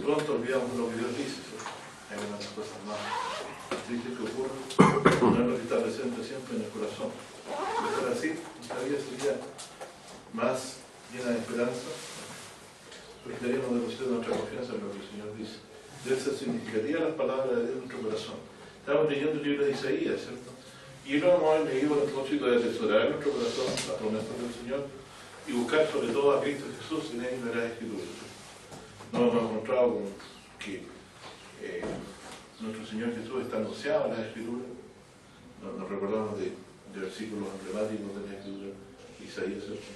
pronto olvidamos lo que Dios dice. Hay una de las cosas más tristes que ocurren, no es lo que está presente siempre en el corazón. De ser así, nuestra vida sería más llena de esperanza, porque estaríamos depositando nuestra confianza en lo que el Señor dice. Deben ser significativas las palabras de Dios en nuestro corazón. Estamos leyendo el libro de Isaías, ¿cierto? Y lo hemos leído con el propósito de atesorar en nuestro corazón las promesas del Señor y buscar sobre todo a Cristo Jesús en él de las Escrituras. Nos hemos encontrado con que nuestro Señor Jesús está anunciado en las Escrituras. Nos recordamos de versículos emblemáticos de la Escritura, Isaías, ¿cierto?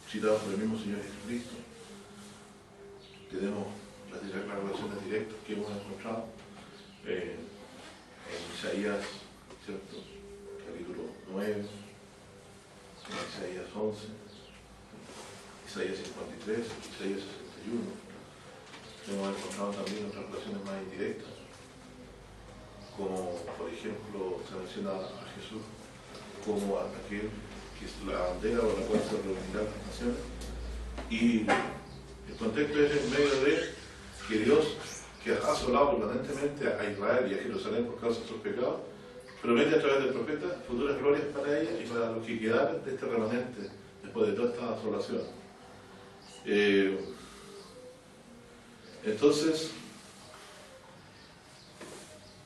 Citados por el mismo Señor Jesucristo. Tenemos las declaraciones directas que hemos encontrado en Isaías, ¿cierto? Capítulo 9, Isaías 11, Isaías 53, Isaías 61. Hemos encontrado también otras relaciones más indirectas, como por ejemplo se menciona a Jesús como aquel que es la bandera por la cual se reunirán las naciones, y el contexto es en medio de que Dios, que ha asolado permanentemente a Israel y a Jerusalén por causa de sus pecados, promete a través del profeta futuras glorias para ella y para los que quedaron de este remanente después de toda esta asolación. Entonces,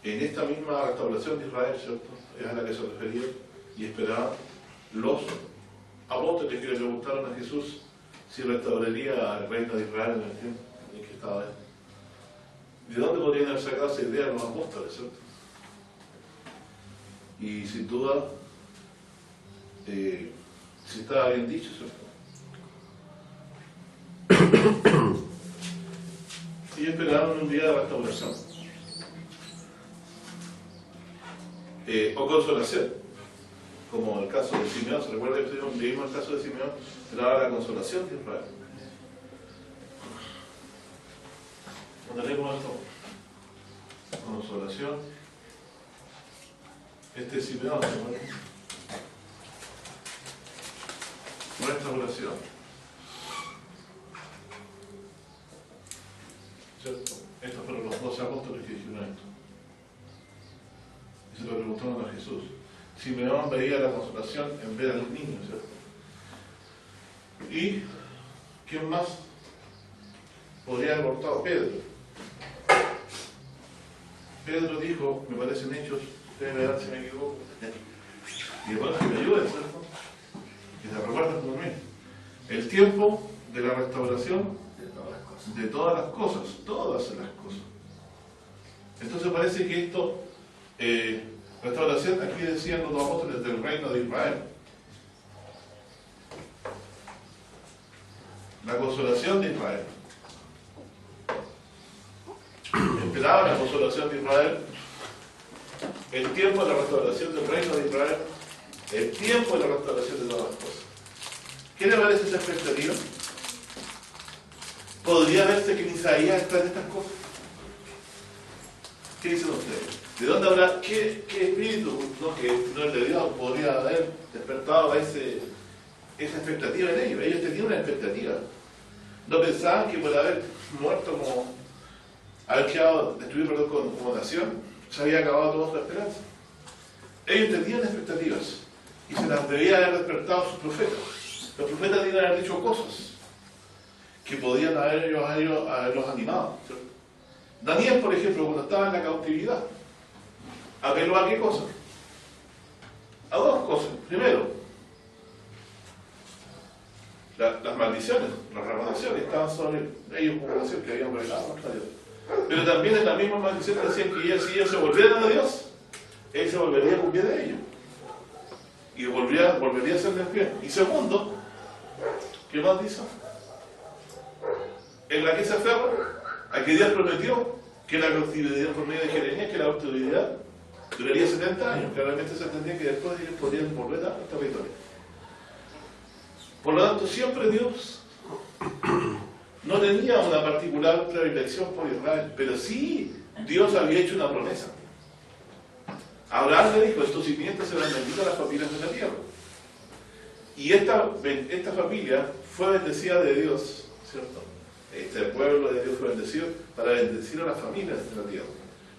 en esta misma restauración de Israel, ¿cierto?, es a la que se refería y esperaban los apóstoles que le preguntaron a Jesús si restauraría el reino de Israel en el tiempo en que estaba él. ¿De dónde podrían haber sacado esa idea los apóstoles, cierto? Y sin duda, si estaba bien dicho, ¿cierto? Ellos esperaban un día de restauración o consolación, como el caso de Simeón. ¿Se recuerda que leímos el caso de Simeón? Era la consolación de Israel. Cuando leemos esto, consolación, este es Simeón, restauración, ¿cierto? Estos fueron los 12 apóstoles que dijeron esto. Y se lo preguntaron a Jesús. Simeón veía la consolación en ver a los niños, ¿cierto? ¿Y quién más podría haber aportado? Pedro. Pedro dijo, me parecen hechos, ustedes me dan si me equivoco, y bueno, que me ayuden, ¿cierto? Que se recuerden por mí. El tiempo de la restauración de todas las cosas, Entonces parece que esto, restauración, aquí decían los apóstoles del reino de Israel. La consolación de Israel. Esperaba la consolación de Israel, el tiempo de la restauración del reino de Israel, el tiempo de la restauración de todas las cosas. ¿Qué le parece esa expectativa? ¿Podría verse que en Isaías están estas cosas? ¿Qué dicen ustedes? ¿De dónde habrá, qué espíritu, que no es de Dios, podría haber despertado esa expectativa en ellos? Ellos tenían una expectativa. No pensaban que por haber muerto haber quedado destruido como nación, se había acabado toda su esperanza. Ellos tenían expectativas y se las debía haber despertado sus profetas. Los profetas debían haber dicho cosas que podían haberlos animado, ¿cierto? Daniel, por ejemplo, cuando estaba en la cautividad, apeló a qué cosa? A dos cosas. Primero, las maldiciones, las reprobaciones estaban sobre ellos como nación que habían revelado contra Dios. Pero también en la misma maldición decían que si ellos se volvieran a Dios, Él se volvería a cumplir de ellos. Y volvería a serles bien. Y segundo, ¿qué más dice? En la que se aferra a que Dios prometió que la cautividad por medio de Jeremías, que la cautividad duraría 70 años. Claramente se entendía que después ellos podrían volver a esta victoria. Por lo tanto, siempre Dios no tenía una particular predilección por Israel, pero sí Dios había hecho una promesa. Abraham le dijo, estos simientes serán benditas las familias de la tierra. Y esta familia fue bendecida de Dios, ¿cierto? Este pueblo de Dios fue bendecido para bendecir a las familias de la tierra.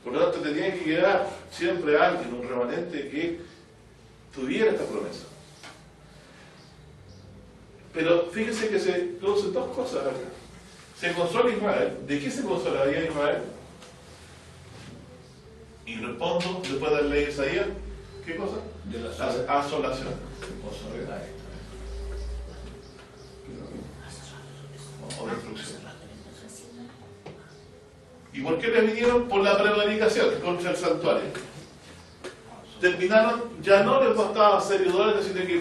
Por lo tanto, te tiene que quedar siempre alguien, un remanente que tuviera esta promesa. Pero fíjese que se producen dos cosas acá. Se consola Israel. ¿De qué se consolaría Israel? Y respondo, después de la ley de Isaías, ¿qué cosa? De la asolación. O destrucción. ¿Y por qué les vinieron? Por la prevaricación contra el santuario. Terminaron, ya no les bastaba ser idolatras, sino que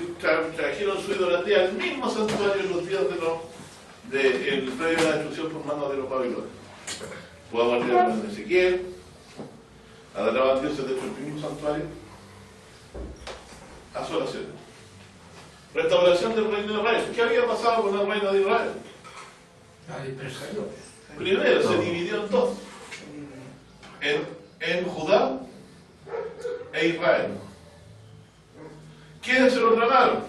trajeron su idolatría al mismo santuario en los días del previo a la destrucción por mano de los babilonios. Podemos leer en Ezequiel, adoraban dioses dentro del mismo santuario. Asolación. Restauración del reino de Israel. ¿Qué había pasado con el reino de Israel? La dispersación. Primero se dividió en dos. En Judá e Israel. ¿Quiénes se lo tragaron?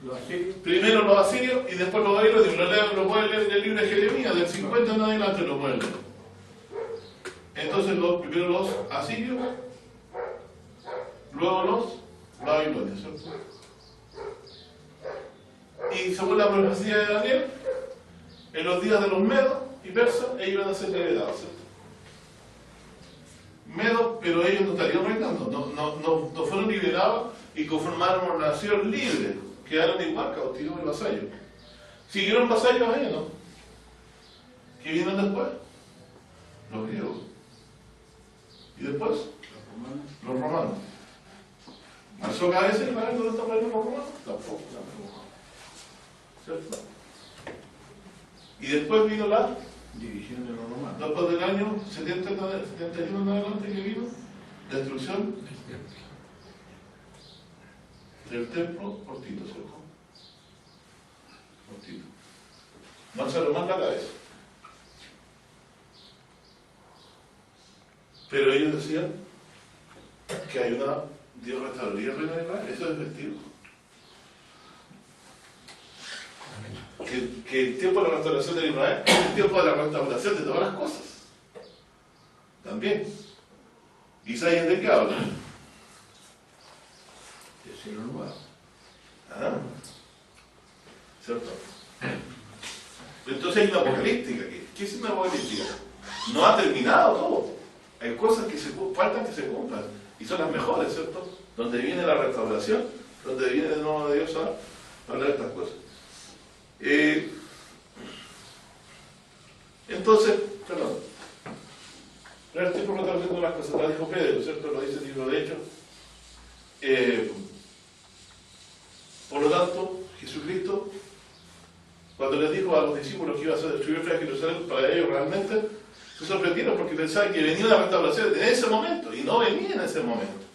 Los asirios. Primero los asirios y después los babilonios. Lo pueden leer en el libro de Jeremías, del 50 en adelante lo pueden leer. Entonces primero los asirios, luego los babilonios, ¿cierto? Y según la profecía de Daniel, en los días de los medos y persas, ellos iban a ser heredados, ¿cierto? Medos, pero ellos no estarían reinando, no fueron liberados y conformaron una nación libre, quedaron igual cautivos y vasallos. Siguieron vasallos a ellos, ¿no? ¿Qué vinieron después? Los griegos. Y después, los romanos. ¿Alzó cabeza Israel donde están los romanos? Tampoco. ¿Cierto? Y después vino la División de los romanos. después del año 71 en adelante que vino, destrucción del templo por Tito, ¿cierto? Por Tito. No se lo manda la cabeza. Pero ellos decían que hay una Dios restauraría el reino de Israel. Eso es vestido. Que el tiempo de la restauración de Israel es el tiempo de la restauración de todas las cosas. También. Isaías de qué habla. De cielo nuevo. Ah, ¿cierto? Entonces hay una apocalíptica aquí. ¿Qué es una apocalíptica? No ha terminado todo. Hay cosas que faltan que se cumplan. Y son las mejores, ¿cierto? Donde viene la restauración, donde viene de nuevo de Dios a hablar de estas cosas. Entonces, perdón. Pero estoy haciendo las cosas, la dijo Pedro, ¿cierto? Lo dice el libro de Hechos. Por lo tanto, Jesucristo, cuando les dijo a los discípulos que iba a ser destruido el Jerusalén, para ellos realmente se sorprendieron porque pensaban que venía la restauración en ese momento, y no venía en ese momento.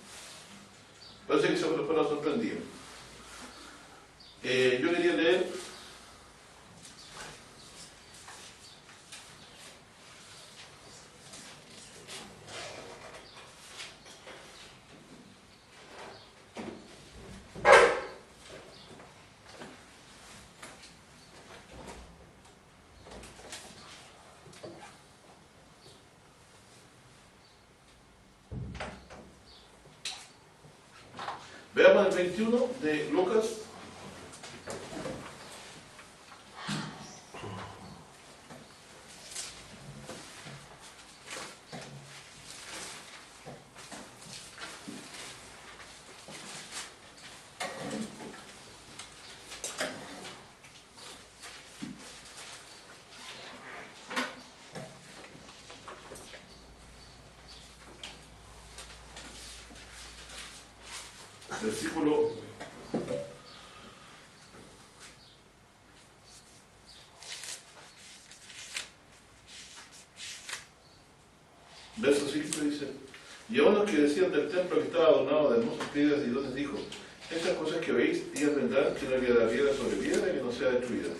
Parece que se fueron sorprendidos. Yo quería leer veamos el 21 de Lucas. Versículo verso 5 dice: y a unos que decían del templo que estaba adornado de hermosas piedras y dones dijo: estas cosas que veis, días vendrán que no haya piedra sobre piedra que no sea destruida.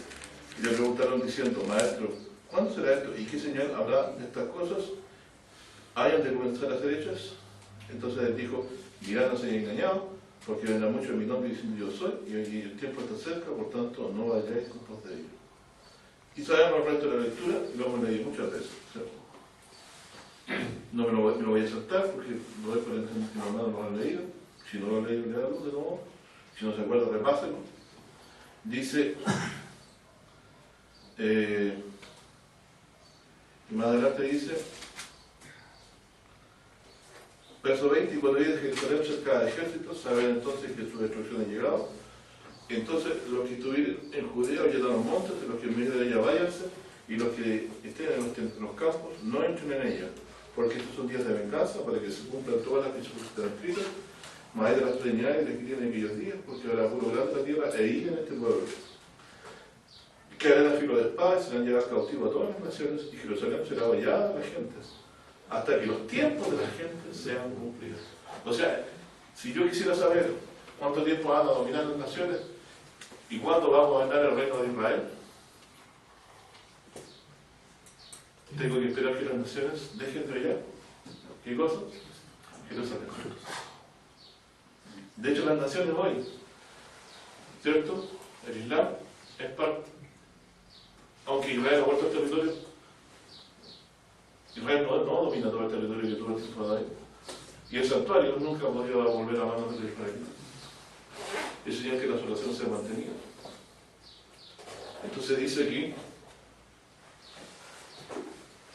Y le preguntaron diciendo: maestro, ¿cuándo será esto? ¿Y qué señal habrá de estas cosas? ¿Hayan de comenzar a ser hechas? Entonces él dijo: mirad, no seáis engañados, porque vendrá mucho en mi nombre diciendo yo soy, y el tiempo está cerca, por tanto no vayáis en pos de ello. Y sabemos el resto de la lectura, y lo hemos leído muchas veces, ¿cierto? No me lo voy a saltar porque lo doy por entender que mi hermano no lo han leído. Si no lo han leído, léalo de nuevo. Si no se acuerda, repáselo. Dice, y más adelante dice, verso 20, y cuando viene Jerusalén cerca de ejércitos, saben entonces que su destrucción ha llegado. Entonces los que estuvieron en Judea oyen a los montes, y los que en medio de ella váyanse, y los que estén en los campos no entren en ella, porque estos son días de venganza, para que se cumplan todas las que están escritas, mas hay de las preñadas que tienen aquellos días, porque habrá puro grande la tierra e ira en este pueblo. Que harán a filo de espada y serán llevados cautivos a todas las naciones, y Jerusalén será vallada a las gentes, hasta que los tiempos de la gente sean cumplidos. O sea, si yo quisiera saber cuánto tiempo van a dominar las naciones y cuándo va a gobernar el reino de Israel, tengo que esperar que las naciones dejen de brillar. ¿Qué cosa? Jerusalén. De hecho, las naciones hoy, ¿cierto? El Islam es parte. Aunque Israel ha vuelto al territorio, Israel no domina todo el territorio que tuvo el tiempo de ahí. Y el santuario nunca ha podido volver a manos de Israel. Eso señala que la solución se ha mantenido. Entonces dice aquí,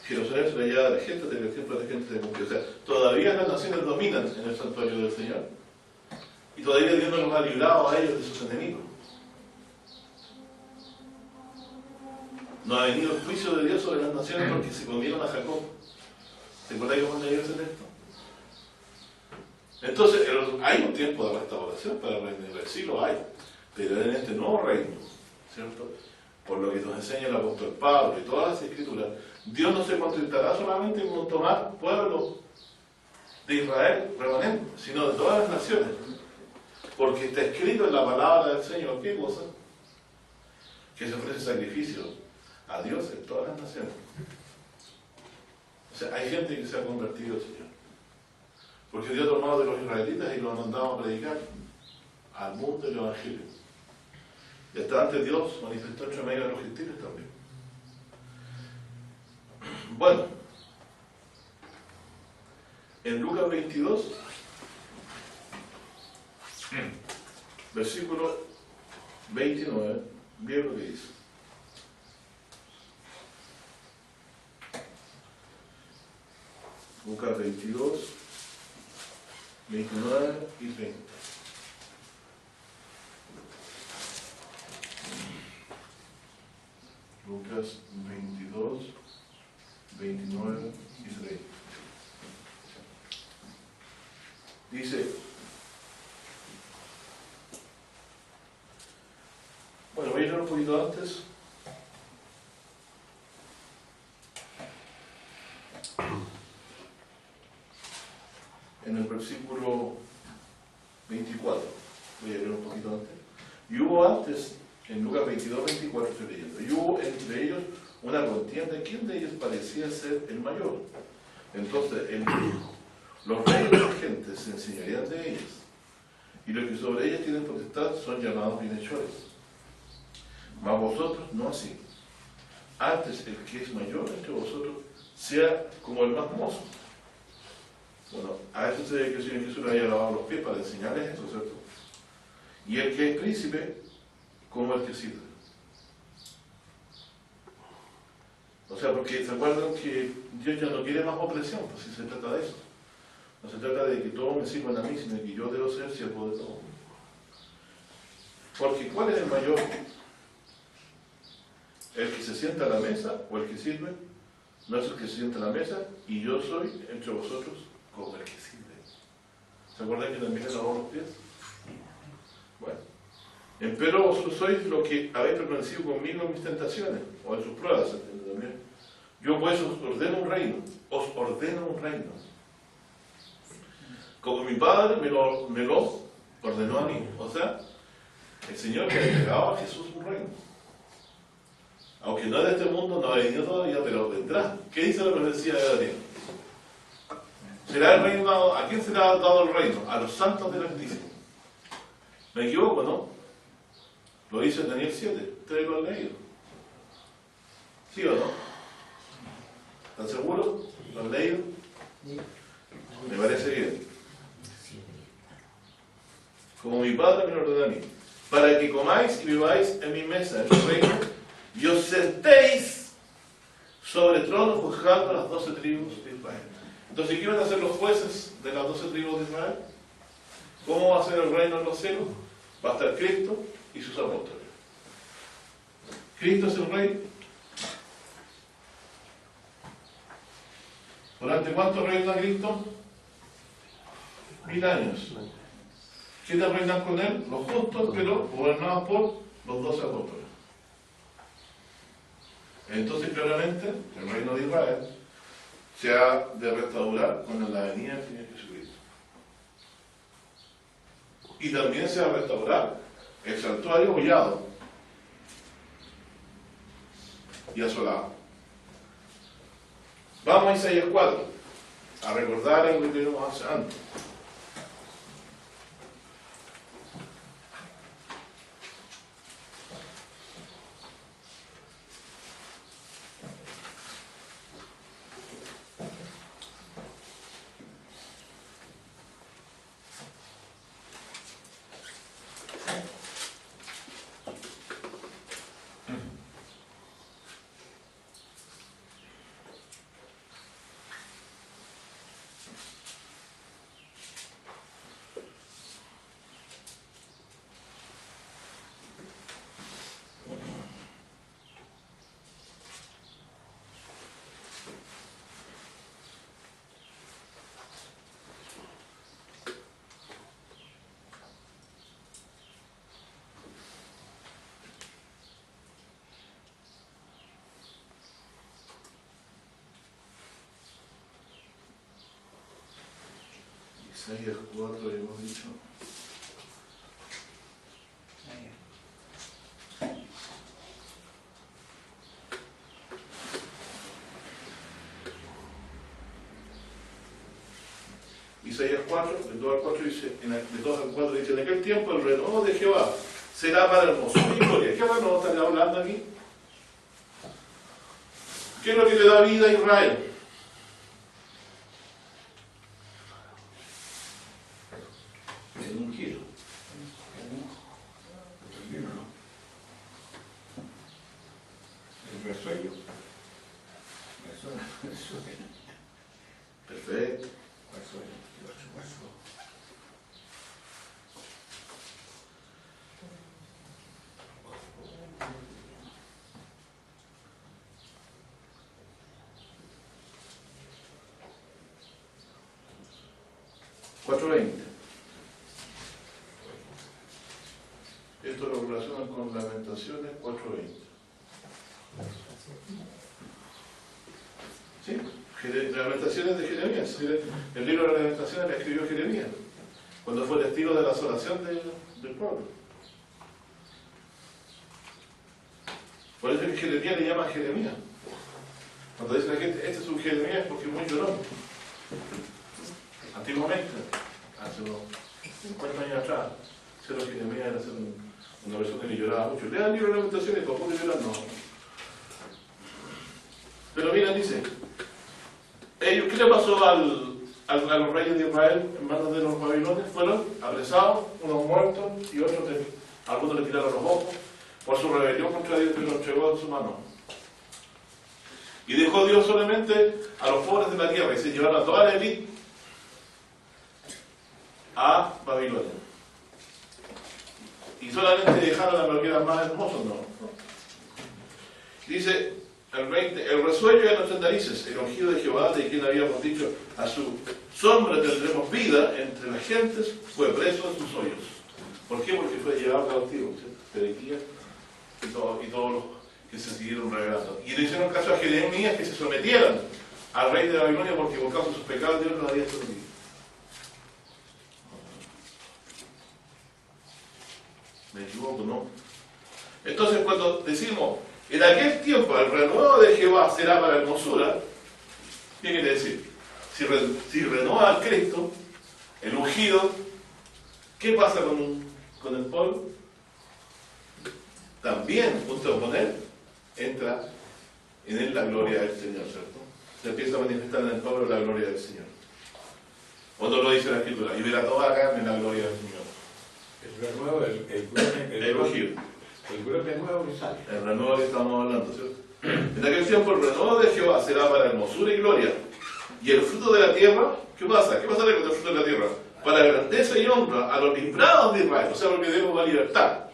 Jerusalén será hallada de gente, desde el tiempo de la gente se cumplió. O sea, todavía las naciones dominan en el santuario del Señor. Y todavía Dios no los ha librado a ellos de sus enemigos. No ha venido el juicio de Dios sobre las naciones porque se comieron a Jacob. ¿Te acuerdas cómo leímos en esto? Entonces, hay un tiempo de restauración para el reino de Israel, sí lo hay, pero en este nuevo reino, ¿cierto? Por lo que nos enseña el apóstol Pablo y todas las escrituras, Dios no se contentará solamente con tomar pueblo de Israel remanente, sino de todas las naciones. Porque está escrito en la palabra del Señor, ¿qué cosa? Que se ofrece sacrificio a Dios en todas las naciones. O sea, hay gente que se ha convertido al Señor. Porque Dios ha tomado de los israelitas y los ha mandado a predicar al mundo el Evangelio. Y hasta antes Dios manifestó entre medio de los gentiles también. Bueno, en Lucas 22, versículo 29, bien lo que dice. Lucas 22, 29 y 30. Lucas 22, 29 y 30. Dice, bueno, voy a ir un poquito antes. En el versículo 24, voy a leer un poquito antes. Y hubo antes, en Lucas 22, 24 estoy leyendo, y hubo entre ellos una contienda, ¿quién de ellos parecía ser el mayor? Entonces él dijo, los reyes de la gente se enseñarían de ellas, y los que sobre ellas tienen potestad son llamados bienhechores. Mas vosotros no así. Antes el que es mayor entre vosotros sea como el más mozo. Bueno, a eso se ve que el Señor Jesús le haya lavado los pies para enseñarles eso, ¿cierto? Y el que es príncipe, como el que sirve. O sea, porque se acuerdan que Dios ya no quiere más opresión, pues si se trata de eso. No se trata de que todos me sirvan a mí, sino que yo debo ser siervo de todos. Porque ¿cuál es el mayor? ¿El que se sienta a la mesa o el que sirve? No es el que se sienta a la mesa, y yo soy entre vosotros como el que sirve. ¿Se acuerdan que también le lavó los pies? Bueno. Empero vosotros sois lo que habéis permanecido conmigo en mis tentaciones, o en sus pruebas, ¿entiendes también? Yo pues os ordeno un reino, como mi Padre me lo ordenó a mí. O sea, el Señor le ha entregado a Jesús un reino. Aunque no es de este mundo, no ha venido todavía, pero vendrá. ¿Qué dice la profecía de Daniel? ¿Será el reino dado? ¿A quién será dado el reino? A los santos del Altísimo. ¿Me equivoco, no? Lo dice en Daniel 7, ustedes lo han leído. ¿Sí o no? ¿Están seguros? ¿Lo han leído? Me parece bien. Como mi Padre me lo ordena a mí, para que comáis y bebáis en mi mesa, en mi reino, y os sentéis sobre tronos juzgando a las 12 tribus de Israel. Entonces, ¿qué van a hacer los jueces de las 12 tribus de Israel? ¿Cómo va a ser el reino en los cielos? Va a estar Cristo y sus apóstoles. Cristo es el rey. ¿Durante cuánto reina Cristo? 1000 años. ¿Quiénes reinan con él? Los justos, pero gobernados por los 12 apóstoles. Entonces, claramente, el reino de Israel se ha de restaurar con la venida del Señor Jesucristo. Y también se va a restaurar el santuario hollado y asolado. Vamos a Isaías 4, a recordar algo que vimos antes. Isaías 4, hemos dicho. Isaías 4, de 2 al 4 dice, de 2 al 4 dice, en aquel tiempo el renovo de Jehová será para hermosura y gloria. ¿Qué renovo está hablando aquí? ¿Qué es lo que le da vida a Israel? El ungido. El resuello. Perfecto. Esto lo relacionan con Lamentaciones 4:20. ¿Sí? Lamentaciones de Jeremías. El libro de Lamentaciones lo escribió Jeremías, cuando fue testigo de la asolación del pueblo. Por eso es que Jeremías le llama a Jeremías. Cuando dice la gente, este es un Jeremías porque es muy llorón. Antiguamente, hace unos 50 años atrás, ser Jeremías era ser una persona que lloraba mucho. Lean el libro de Lamentaciones, como puede llorar, no. Pero mira, dice, ¿qué le pasó a los reyes de Israel en manos de los babilonios? Fueron apresados, unos muertos y otros, algunos le tiraron los ojos por su rebelión contra Dios, que los entregó en su mano. Y dejó Dios solamente a los pobres de la tierra y se llevaron a toda la élite a Babilonia. Y solamente dejaron a los que eran más hermosos, no. Dice el 20, el resuello de nuestras narices, el ungido de Jehová, de quien habíamos dicho, a su sombra tendremos vida entre las gentes, fue preso en sus hoyos. ¿Por qué? Porque fue llevado cautivo, Sedequías y todos los que se siguieron revelando. Y le hicieron caso a Jeremías que se sometieran al rey de Babilonia porque por causa de sus pecados Dios los había sometido. ¿Me equivoco, no? Entonces, cuando decimos, en aquel tiempo el renuevo de Jehová será para hermosura, ¿qué quiere decir? Si renueva al Cristo, el ungido, ¿qué pasa con el pueblo? También, junto con él, entra en él la gloria del Señor, ¿cierto? Se empieza a manifestar en el pueblo la gloria del Señor. Otro lo dice la Escritura, y verá toda la carne la gloria del Señor. El renuevo, el brote nuevo que sale. El renuevo que estamos hablando, ¿cierto? En aquel tiempo el renuevo de Jehová será para hermosura y gloria. Y el fruto de la tierra, ¿qué pasa? ¿Qué pasará con el fruto de la tierra? Para grandeza y honra a los librados de Israel, o sea, porque Dios va a libertar.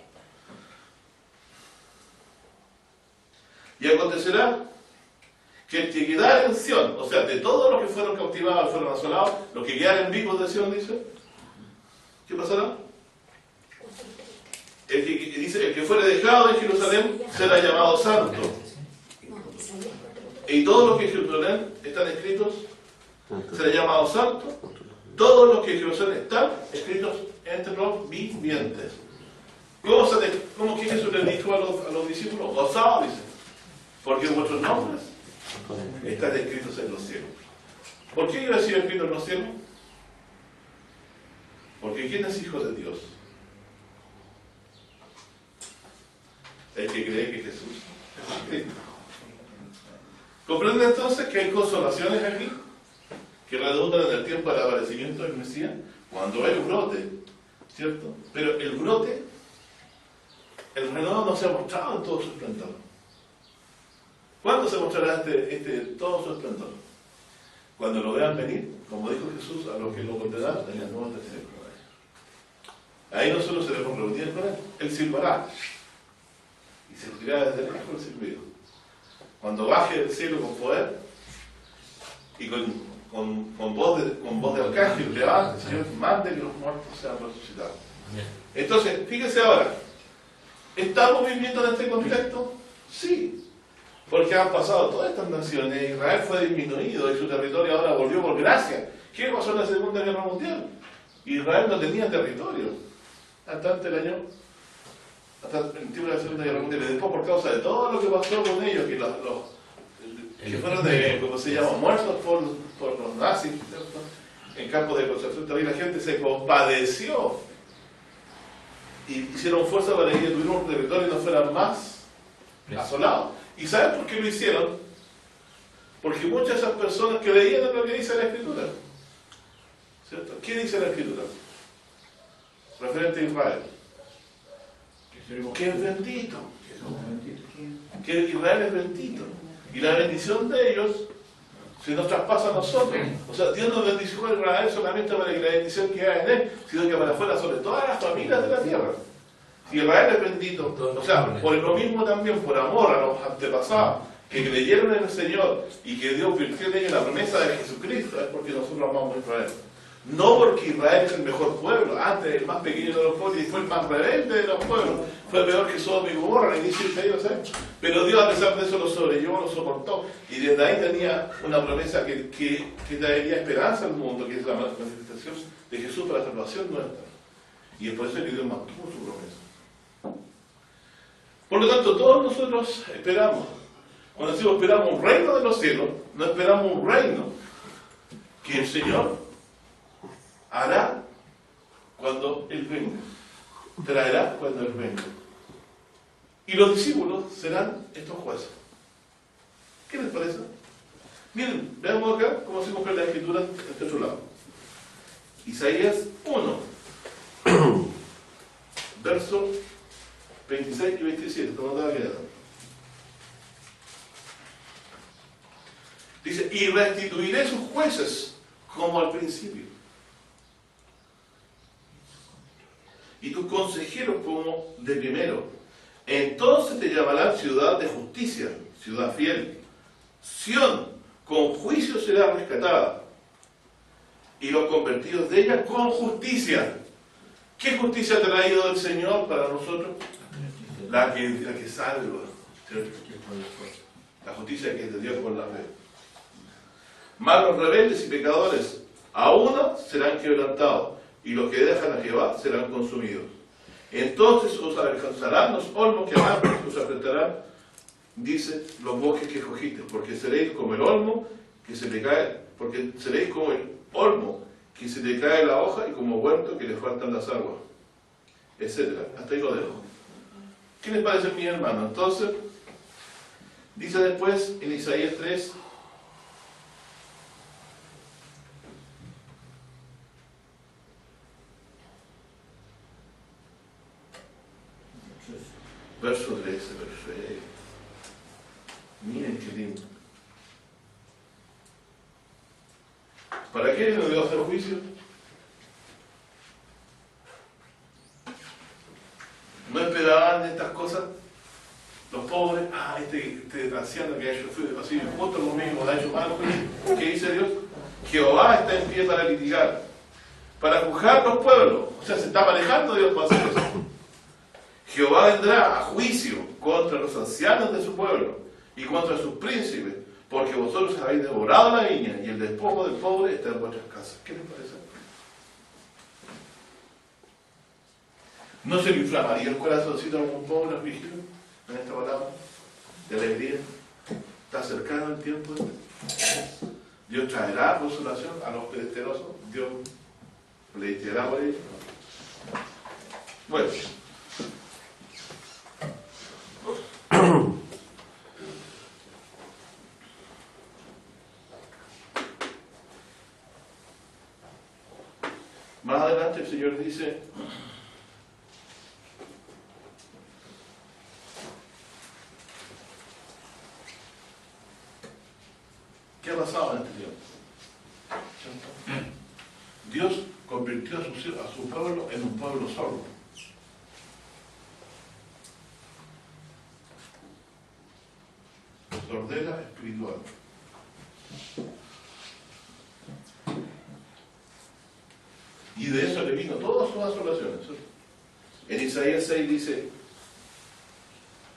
Y acontecerá que el que quedara en Sión, o sea, de todos los que fueron cautivados, fueron asolados, los que quedaran vivos de Sión, dice, ¿qué pasará? El que fuere dejado de Jerusalén será llamado santo. Y todos los que en Jerusalén están escritos serán llamados santos. Todos los que en Jerusalén están escritos entre los vivientes. ¿Cómo que Jesús les dijo a los discípulos? Gozaos, dice, porque vuestros nombres están escritos en los cielos. ¿Por qué iba a decir escritos en los cielos? Porque ¿quién es hijo de Dios? El que cree que Jesús es Cristo. ¿Comprenden entonces que hay consolaciones aquí que redundan en el tiempo del aparecimiento del Mesías? Cuando hay un brote, ¿cierto? Pero el brote, el renuevo no se ha mostrado en todo su esplendor. ¿Cuándo se mostrará todo su esplendor? Cuando lo vean venir, como dijo Jesús, a los que lo condenaron en el Nuevo Testamento. Ahí nosotros seremos reunidos con Él. Él silbará. Y se retirará desde lejos el silbido. Cuando baje del cielo con poder y con voz de arcángel, levante, Señor, mande que los muertos sean resucitados. Entonces, fíjense ahora, ¿estamos viviendo en este contexto? Sí, porque han pasado todas estas naciones, Israel fue disminuido y su territorio ahora volvió por gracia. ¿Qué pasó en la Segunda Guerra Mundial? Israel no tenía territorio hasta antes del año, hasta el tiempo de la Segunda Guerra Mundial, y después por causa de todo lo que pasó con ellos, que fueron ¿cómo se llama?, muertos por los nazis, ¿cierto?, en campos de concentración, todavía la gente se compadeció y hicieron fuerza para que tuvieran un territorio y no fueran más asolados. ¿Y saben por qué lo hicieron? Porque muchas de esas personas creían en lo que dice la Escritura, ¿cierto? ¿Qué dice la Escritura? Referente a Israel. Que es bendito. Que Israel es bendito. Y la bendición de ellos se nos traspasa a nosotros. O sea, Dios nos bendició a Israel solamente para que la bendición quede en él, sino que para afuera sobre todas las familias de la tierra. Si Israel es bendito, o sea, por lo mismo también, por amor a los antepasados que creyeron en el Señor y que Dios virtió en ellos la promesa de Jesucristo, es porque nosotros amamos a Israel. No porque Israel es el mejor pueblo, antes el más pequeño de los pueblos y fue el más rebelde de los pueblos, fue peor que Sodoma y Gomorra al inicio de ellos, ¿eh? Pero Dios a pesar de eso lo sobrellevó, lo soportó, y desde ahí tenía una promesa que traería esperanza al mundo, que es la manifestación de Jesús para la salvación nuestra. Y es por eso que Dios mantuvo su promesa. Por lo tanto, todos nosotros esperamos, cuando decimos esperamos un reino de los cielos, no esperamos un reino que el Señor hará cuando Él venga, traerá cuando Él venga. Y los discípulos serán estos jueces. ¿Qué les parece? Miren, veamos acá cómo se cumple la Escritura de este otro lado. Isaías 1, verso 26 y 27. Dice, y restituiré sus jueces como al principio, y tus consejeros como de primero. Entonces te llamarán ciudad de justicia, ciudad fiel. Sión, con juicio será rescatada, y los convertidos de ella con justicia. ¿Qué justicia ha traído el Señor para nosotros? La que salva, ¿cierto? La justicia que es de Dios por la fe. Malos rebeldes y pecadores, a uno serán quebrantados, y los que dejan a Jehová serán consumidos. Entonces os alcanzarán los olmos que amarán, os afrentarán, dice, los bosques que escogiste, porque seréis como el olmo que se le cae, porque seréis como el olmo que se le cae la hoja y como huerto que le faltan las aguas, etc. Hasta ahí lo dejo. ¿Qué les parece, mi hermano? Entonces, Dice después en Isaías 3, verso 13, perfecto. Miren qué lindo. ¿Para qué no debo hacer juicio? ¿No esperaban estas cosas? Los pobres, este anciano que ha hecho así justo conmigo, ha hecho mal, ¿qué dice Dios? Jehová está en pie para litigar, para juzgar los pueblos. O sea, se está manejando Dios para hacer eso. Jehová vendrá a juicio contra los ancianos de su pueblo y contra sus príncipes, porque vosotros habéis devorado la viña y el despojo del pobre está en vuestras casas. ¿Qué les parece? ¿No se le inflamaría el corazoncito a un pobre afligido en esta palabra de alegría? Está cercano el tiempo. Dios traerá consolación a los menesterosos. Dios pleiteará por ellos. Bueno. Más adelante el Señor dice: ¿qué ha pasado en este tiempo? Dios convirtió a su pueblo en un pueblo sordo. Sordera espiritual. Y de eso le vino todas sus asolaciones. En Isaías 6 dice,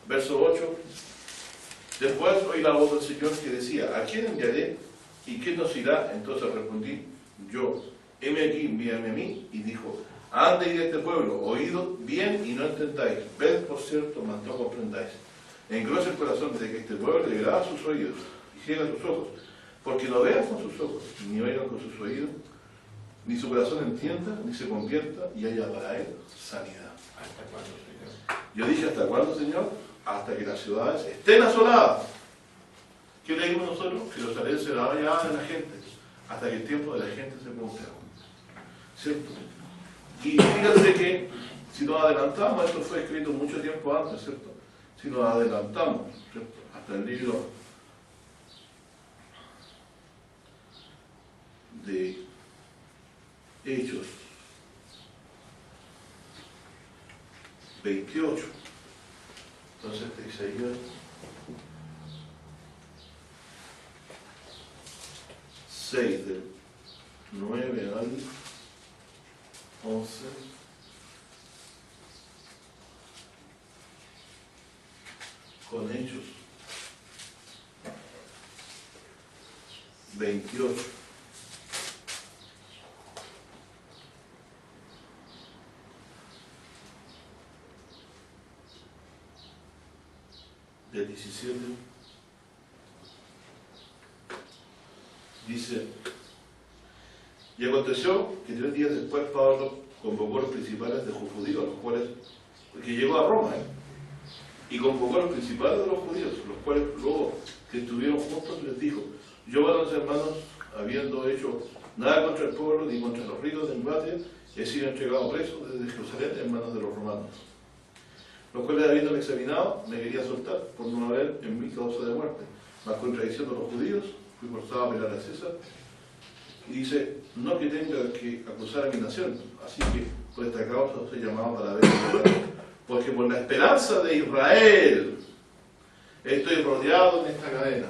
verso 8, después oí la voz del Señor que decía: ¿a quién enviaré y quién nos irá? Entonces respondí yo: heme aquí, envíame a mí. Y dijo: anda y de este pueblo, oído bien y no entendáis, ved por cierto, mas no comprendáis. Engrosa el corazón de que este pueblo le graba sus oídos y ciega sus ojos, porque no vean con sus ojos, ni oigan con sus oídos, ni su corazón entienda, ni se convierta, y haya para él sanidad. ¿Hasta cuándo, Señor? Yo dije: ¿hasta cuándo, Señor? Hasta que las ciudades estén asoladas. ¿Qué leímos nosotros? Jerusalén será vallada de la gente, hasta que el tiempo de la gente se cumpla. ¿Cierto? Y fíjense que si nos adelantamos, esto fue escrito mucho tiempo antes, ¿cierto? Si nos adelantamos, ¿cierto?, hasta el libro de Hechos 28, entonces Isaías 6 del 9 al 11, con Hechos 28. Del 17 dice: y aconteció que 3 días después Pablo convocó a los principales de los judíos, los cuales, porque llegó a Roma, y convocó a los principales de los judíos, los cuales luego que estuvieron juntos les dijo: yo, varones hermanos, habiendo hecho nada contra el pueblo ni contra los ricos de Embatia, he sido entregado preso desde Jerusalén en manos de los romanos, los cuales, habiéndome examinado, me querían soltar por no haber en mí causa de muerte. Mas contradiciendo a los judíos, fui forzado a apelar a César. Y dice: no que tenga que acusar a mi nación, así que por esta causa os he llamado para ver, porque por la esperanza de Israel estoy rodeado en esta cadena.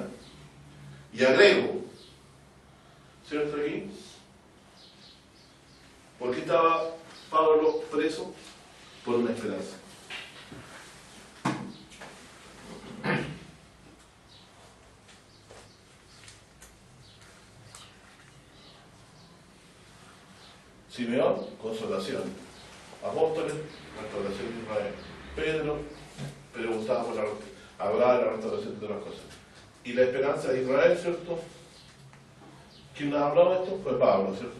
Y agrego, ¿cierto aquí? ¿Por qué estaba Pablo preso? Por una esperanza. Simeón, consolación. Apóstoles, restauración de Israel. Pedro, preguntaba por hablaba de la restauración de las cosas. Y la esperanza de Israel, ¿cierto? ¿Quién nos habló de esto? Fue Pablo, ¿cierto?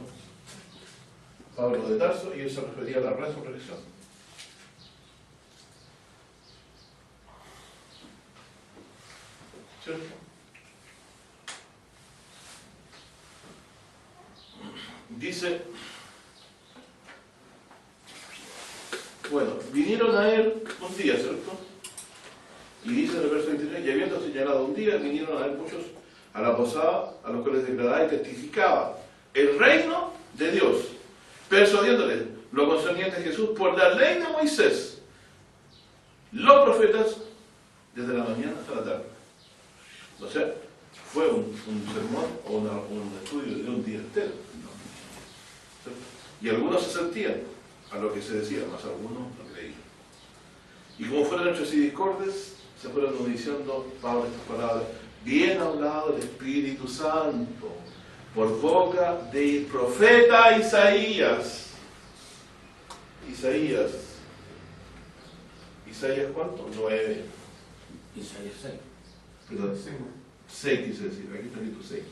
Pablo de Tarso, y él se refería a la resurrección. ¿cierto? Dice, bueno, vinieron a él un día, ¿cierto? Y dice en el verso 23, y habiendo señalado un día, vinieron a él muchos a la posada, a los cuales declaraba y testificaba el reino de Dios, persuadiéndoles lo concerniente a Jesús por la ley de Moisés, los profetas, desde la mañana hasta la tarde. O sea, fue un sermón o un estudio de un día entero. ¿Cierto? Y algunos se sentían a lo que se decía, más algunos no creían. Y como fueron hechos y discordes, se fueron diciendo Pablo estas palabras: bien hablado el Espíritu Santo por boca del profeta Isaías. Isaías ¿cuánto? 9. Isaías 6. Perdón, 6 quise decir, aquí está escrito 6.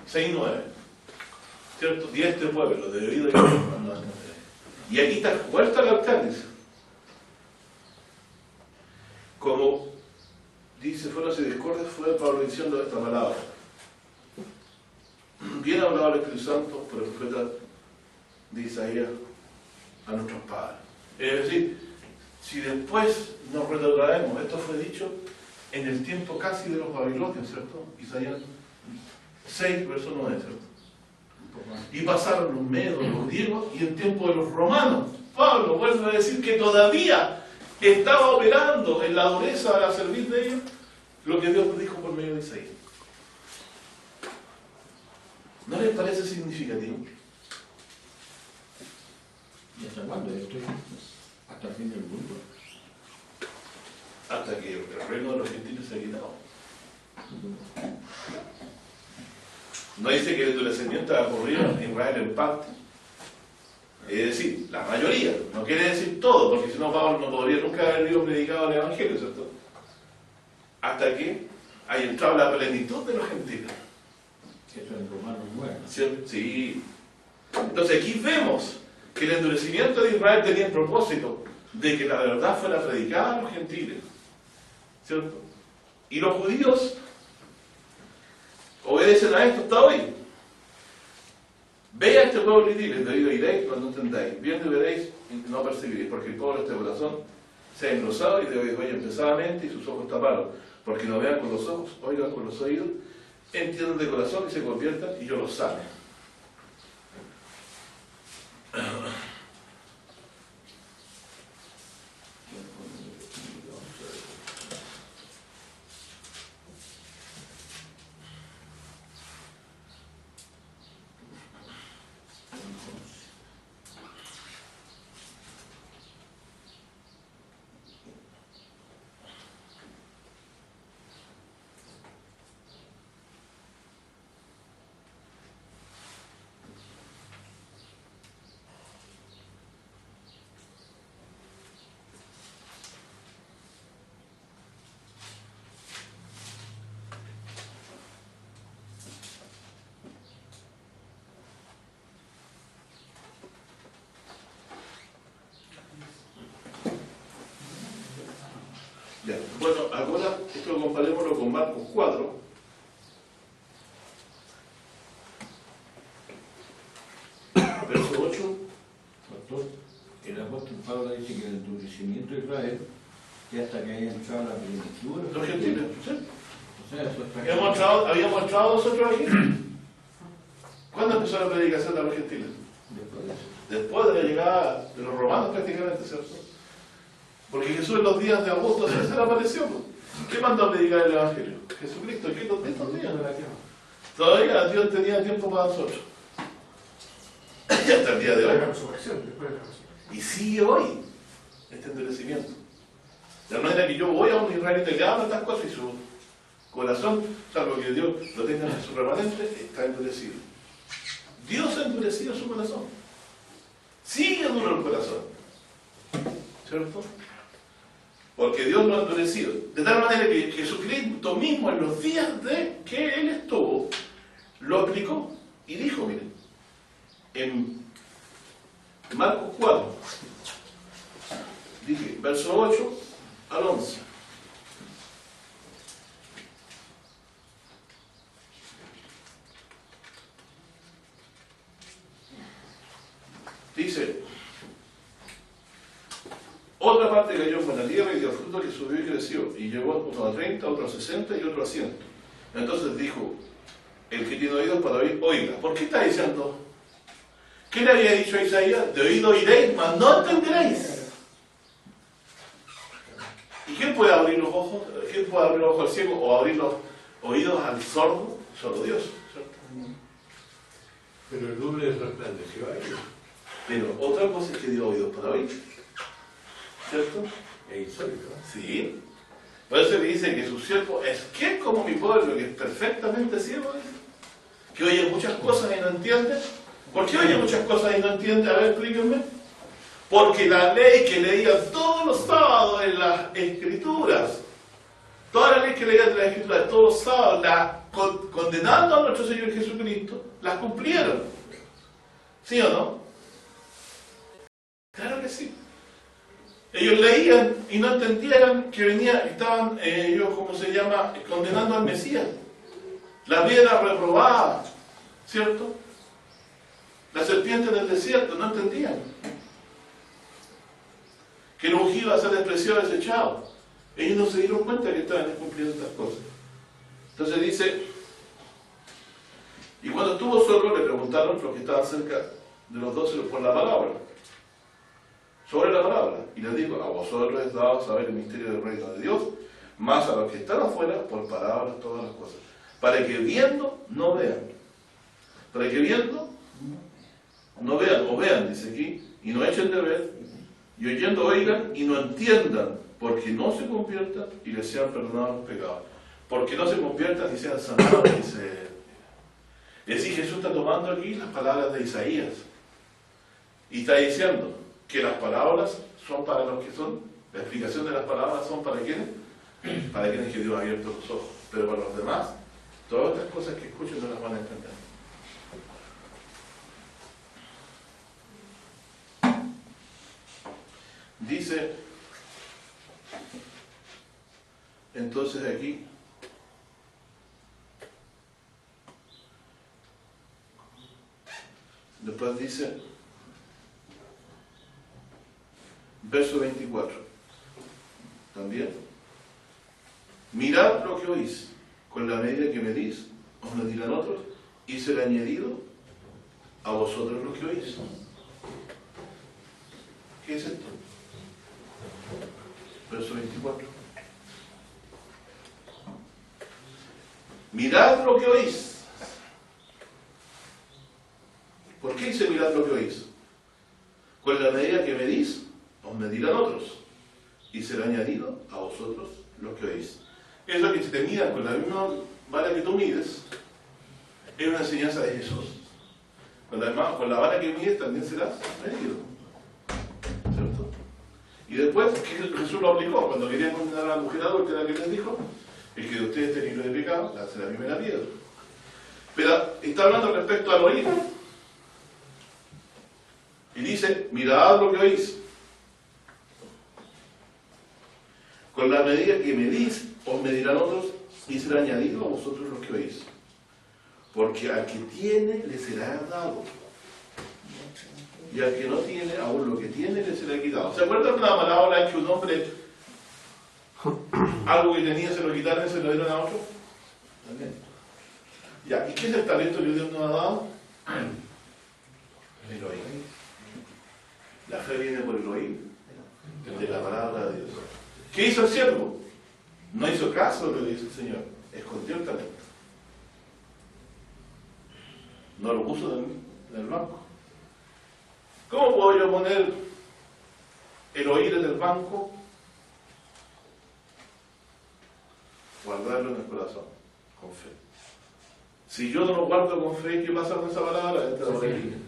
6, 9. ¿Cierto? 10 de pueblo, de oído y no. Y aquí está, vuelta al altar, dice. Como dice, fueron y discordes, fue Pablo diciendo esta palabra. Bien hablado el Espíritu Santo por el profeta de Isaías a nuestros padres. Es decir, si después nos retrotraemos, esto fue dicho en el tiempo casi de los babilonios, ¿cierto? Isaías 6, verso 9, ¿cierto? Y pasaron los medos, los griegos, y el tiempo de los romanos. Pablo vuelve a decir que todavía estaba operando en la dureza de servir de ellos lo que Dios dijo por medio de Isaías. ¿No les parece significativo? ¿Y hasta cuándo esto? Hasta el fin del mundo. Hasta que el reino de los gentiles se ha quitado. No dice que el endurecimiento ha ocurrido en Israel en parte. Es decir, la mayoría. No quiere decir todo, porque si no Pablo no podría nunca haber ido predicado el Evangelio, ¿cierto? Hasta que haya entrado la plenitud de los gentiles. Eso en Romanos 9. Sí. Entonces aquí vemos que el endurecimiento de Israel tenía el propósito de que la verdad fuera predicada a los gentiles, ¿cierto? Y los judíos obedecen a esto hasta hoy. Ve a este pueblo y diles, debido a iréis cuando entendáis, viendo y veréis y no percibiréis, porque el pueblo de este corazón se ha engrosado y de oír pesadamente y sus ojos tapados, porque no vean con los ojos, oigan con los oídos, entiendan de corazón y se conviertan y yo los sane. Ya. Bueno, ahora esto comparémoslo con Marcos 4. Verso 8. Pastor, el apóstol Pablo dice que el endurecimiento de Israel ya hasta que haya entrado la plenitud. Los gentiles, ¿sí? O sea, eso está ¿Habíamos entrado nosotros aquí? ¿Cuándo empezó la predicación de los gentiles? después de eso. Después de la llegada de los romanos prácticamente, ¿cierto? Porque Jesús en los días de agosto se le apareció. ¿Qué mandó a predicar el Evangelio? Jesucristo. ¿Qué estos días? Todavía Dios tenía tiempo para nosotros. Y hasta el día de hoy. Y sigue hoy este endurecimiento. De la manera que yo voy a un israelita y le hablo estas cosas y su corazón, salvo que Dios lo tenga en su remanente, está endurecido. Dios ha endurecido su corazón. Sigue duro el corazón. ¿Cierto? Porque Dios lo ha endurecido. De tal manera que Jesucristo mismo en los días de que Él estuvo, lo aplicó y dijo, miren, en Marcos 4, dije, verso 8 al 11. Dice, otra parte cayó en buena tierra y dio fruto que subió y creció, y llegó uno a 30, otro a 60 y otro a 100. Entonces dijo, el que tiene oídos para oír, oiga. ¿Por qué está diciendo? ¿Qué le había dicho a Isaías? De oído oiréis, mas no entenderéis. ¿Y quién puede abrir los ojos? ¿Quién puede abrir los ojos al ciego o abrir los oídos al sordo? Solo Dios, ¿cierto? Pero el doble resplandeció a ellos. Pero otra cosa es que dio oídos para oír, ¿cierto? Es insólito. Sí. Por eso le dice que su siervo es que como mi pueblo, que es perfectamente ciego, que oye muchas cosas y no entiende. ¿Por qué oye muchas cosas y no entiende? A ver, explíquenme. Porque la ley que leía todos los sábados en las Escrituras, toda la ley que leía en las Escrituras todos los sábados, condenando a nuestro Señor Jesucristo, las cumplieron. ¿Sí o no? Claro que sí. Ellos leían y no entendían que estaban ellos, ¿cómo se llama?, condenando al Mesías. La piedra reprobada, ¿cierto? La serpiente del desierto, no entendían. Que el ungido iba a ser despreciado y desechado. Ellos no se dieron cuenta que estaban cumpliendo estas cosas. Entonces dice, y cuando estuvo solo le preguntaron los que estaban cerca de los 12 por la palabra. Sobre la palabra. Y les dijo, a vosotros es dado saber el misterio del reino de Dios, más a los que están afuera, por palabras todas las cosas. Para que viendo, no vean. Para que viendo, no vean, o vean, dice aquí, y no echen de ver, y oyendo oigan, y no entiendan, porque no se conviertan y les sean perdonados los pecados. Porque no se conviertan y sean sanados, dice. Es decir, Jesús está tomando aquí las palabras de Isaías. Y está diciendo que las palabras son para los que son, la explicación de las palabras son para quienes, para quienes que Dios ha abierto los ojos. Pero para los demás, todas estas cosas que escuchen no las van a entender. Dice, entonces aquí, después dice, verso 24, también, mirad lo que oís, con la medida que medís, os medirán otros, y será añadido a vosotros lo que oís. ¿Qué es esto? Verso 24. Mirad lo que oís. ¿Por qué dice mirad lo que oís? Con la medida que medís, os medirán otros, y será añadido a vosotros lo que oís. Eso que si te midan con la misma vara que tú mides, es una enseñanza de Jesús. Con la vara que mides también serás medido. ¿Cierto? Y después, ¿qué Jesús lo aplicó? Cuando querían condenar a la mujer adúltera, que les dijo, el que de ustedes esté libre de pecado, lance la primera piedra. Pero está hablando respecto al oír. Y dice, mirad lo que oís. Con la medida que medís, os medirán otros, y será añadido a vosotros los que oís. Porque al que tiene, le será dado. Y al que no tiene, aún lo que tiene, le será quitado. ¿Se acuerdan de una parábola en que un hombre, algo que tenía, se lo quitaron y se lo dieron a otro? ¿También? Ya, ¿y qué es el talento que Dios nos ha dado? El oír. La fe viene por el oír de la palabra de Dios. ¿Qué hizo el siervo? No hizo caso de lo que dice el Señor. Escondió el talento. No lo puso en el banco. ¿Cómo puedo yo poner el oír en el banco? Guardarlo en el corazón, con fe. Si yo no lo guardo con fe, ¿qué pasa con esa palabra? Entra por ahí.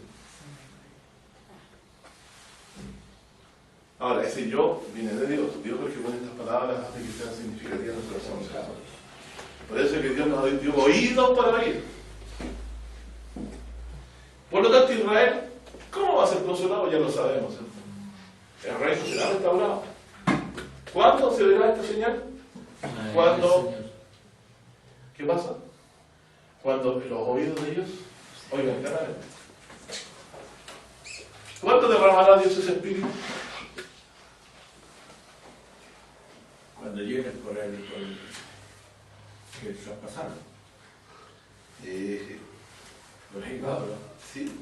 Ahora, ese yo viene de Dios. Dios es el que pone estas palabras hace que sean significativas en nuestro corazón. Por eso es que Dios nos dio oídos para oír. Por lo tanto, Israel, ¿cómo va a ser consolado? Ya lo sabemos. El reino será restaurado. ¿Cuándo se verá esta señal? Cuando, ¿qué pasa? Cuando los oídos de ellos oigan claramente. ¿Cuándo derramará Dios ese espíritu? Cuando lleguen por él, que traspasaron. Los Pablo. Sí.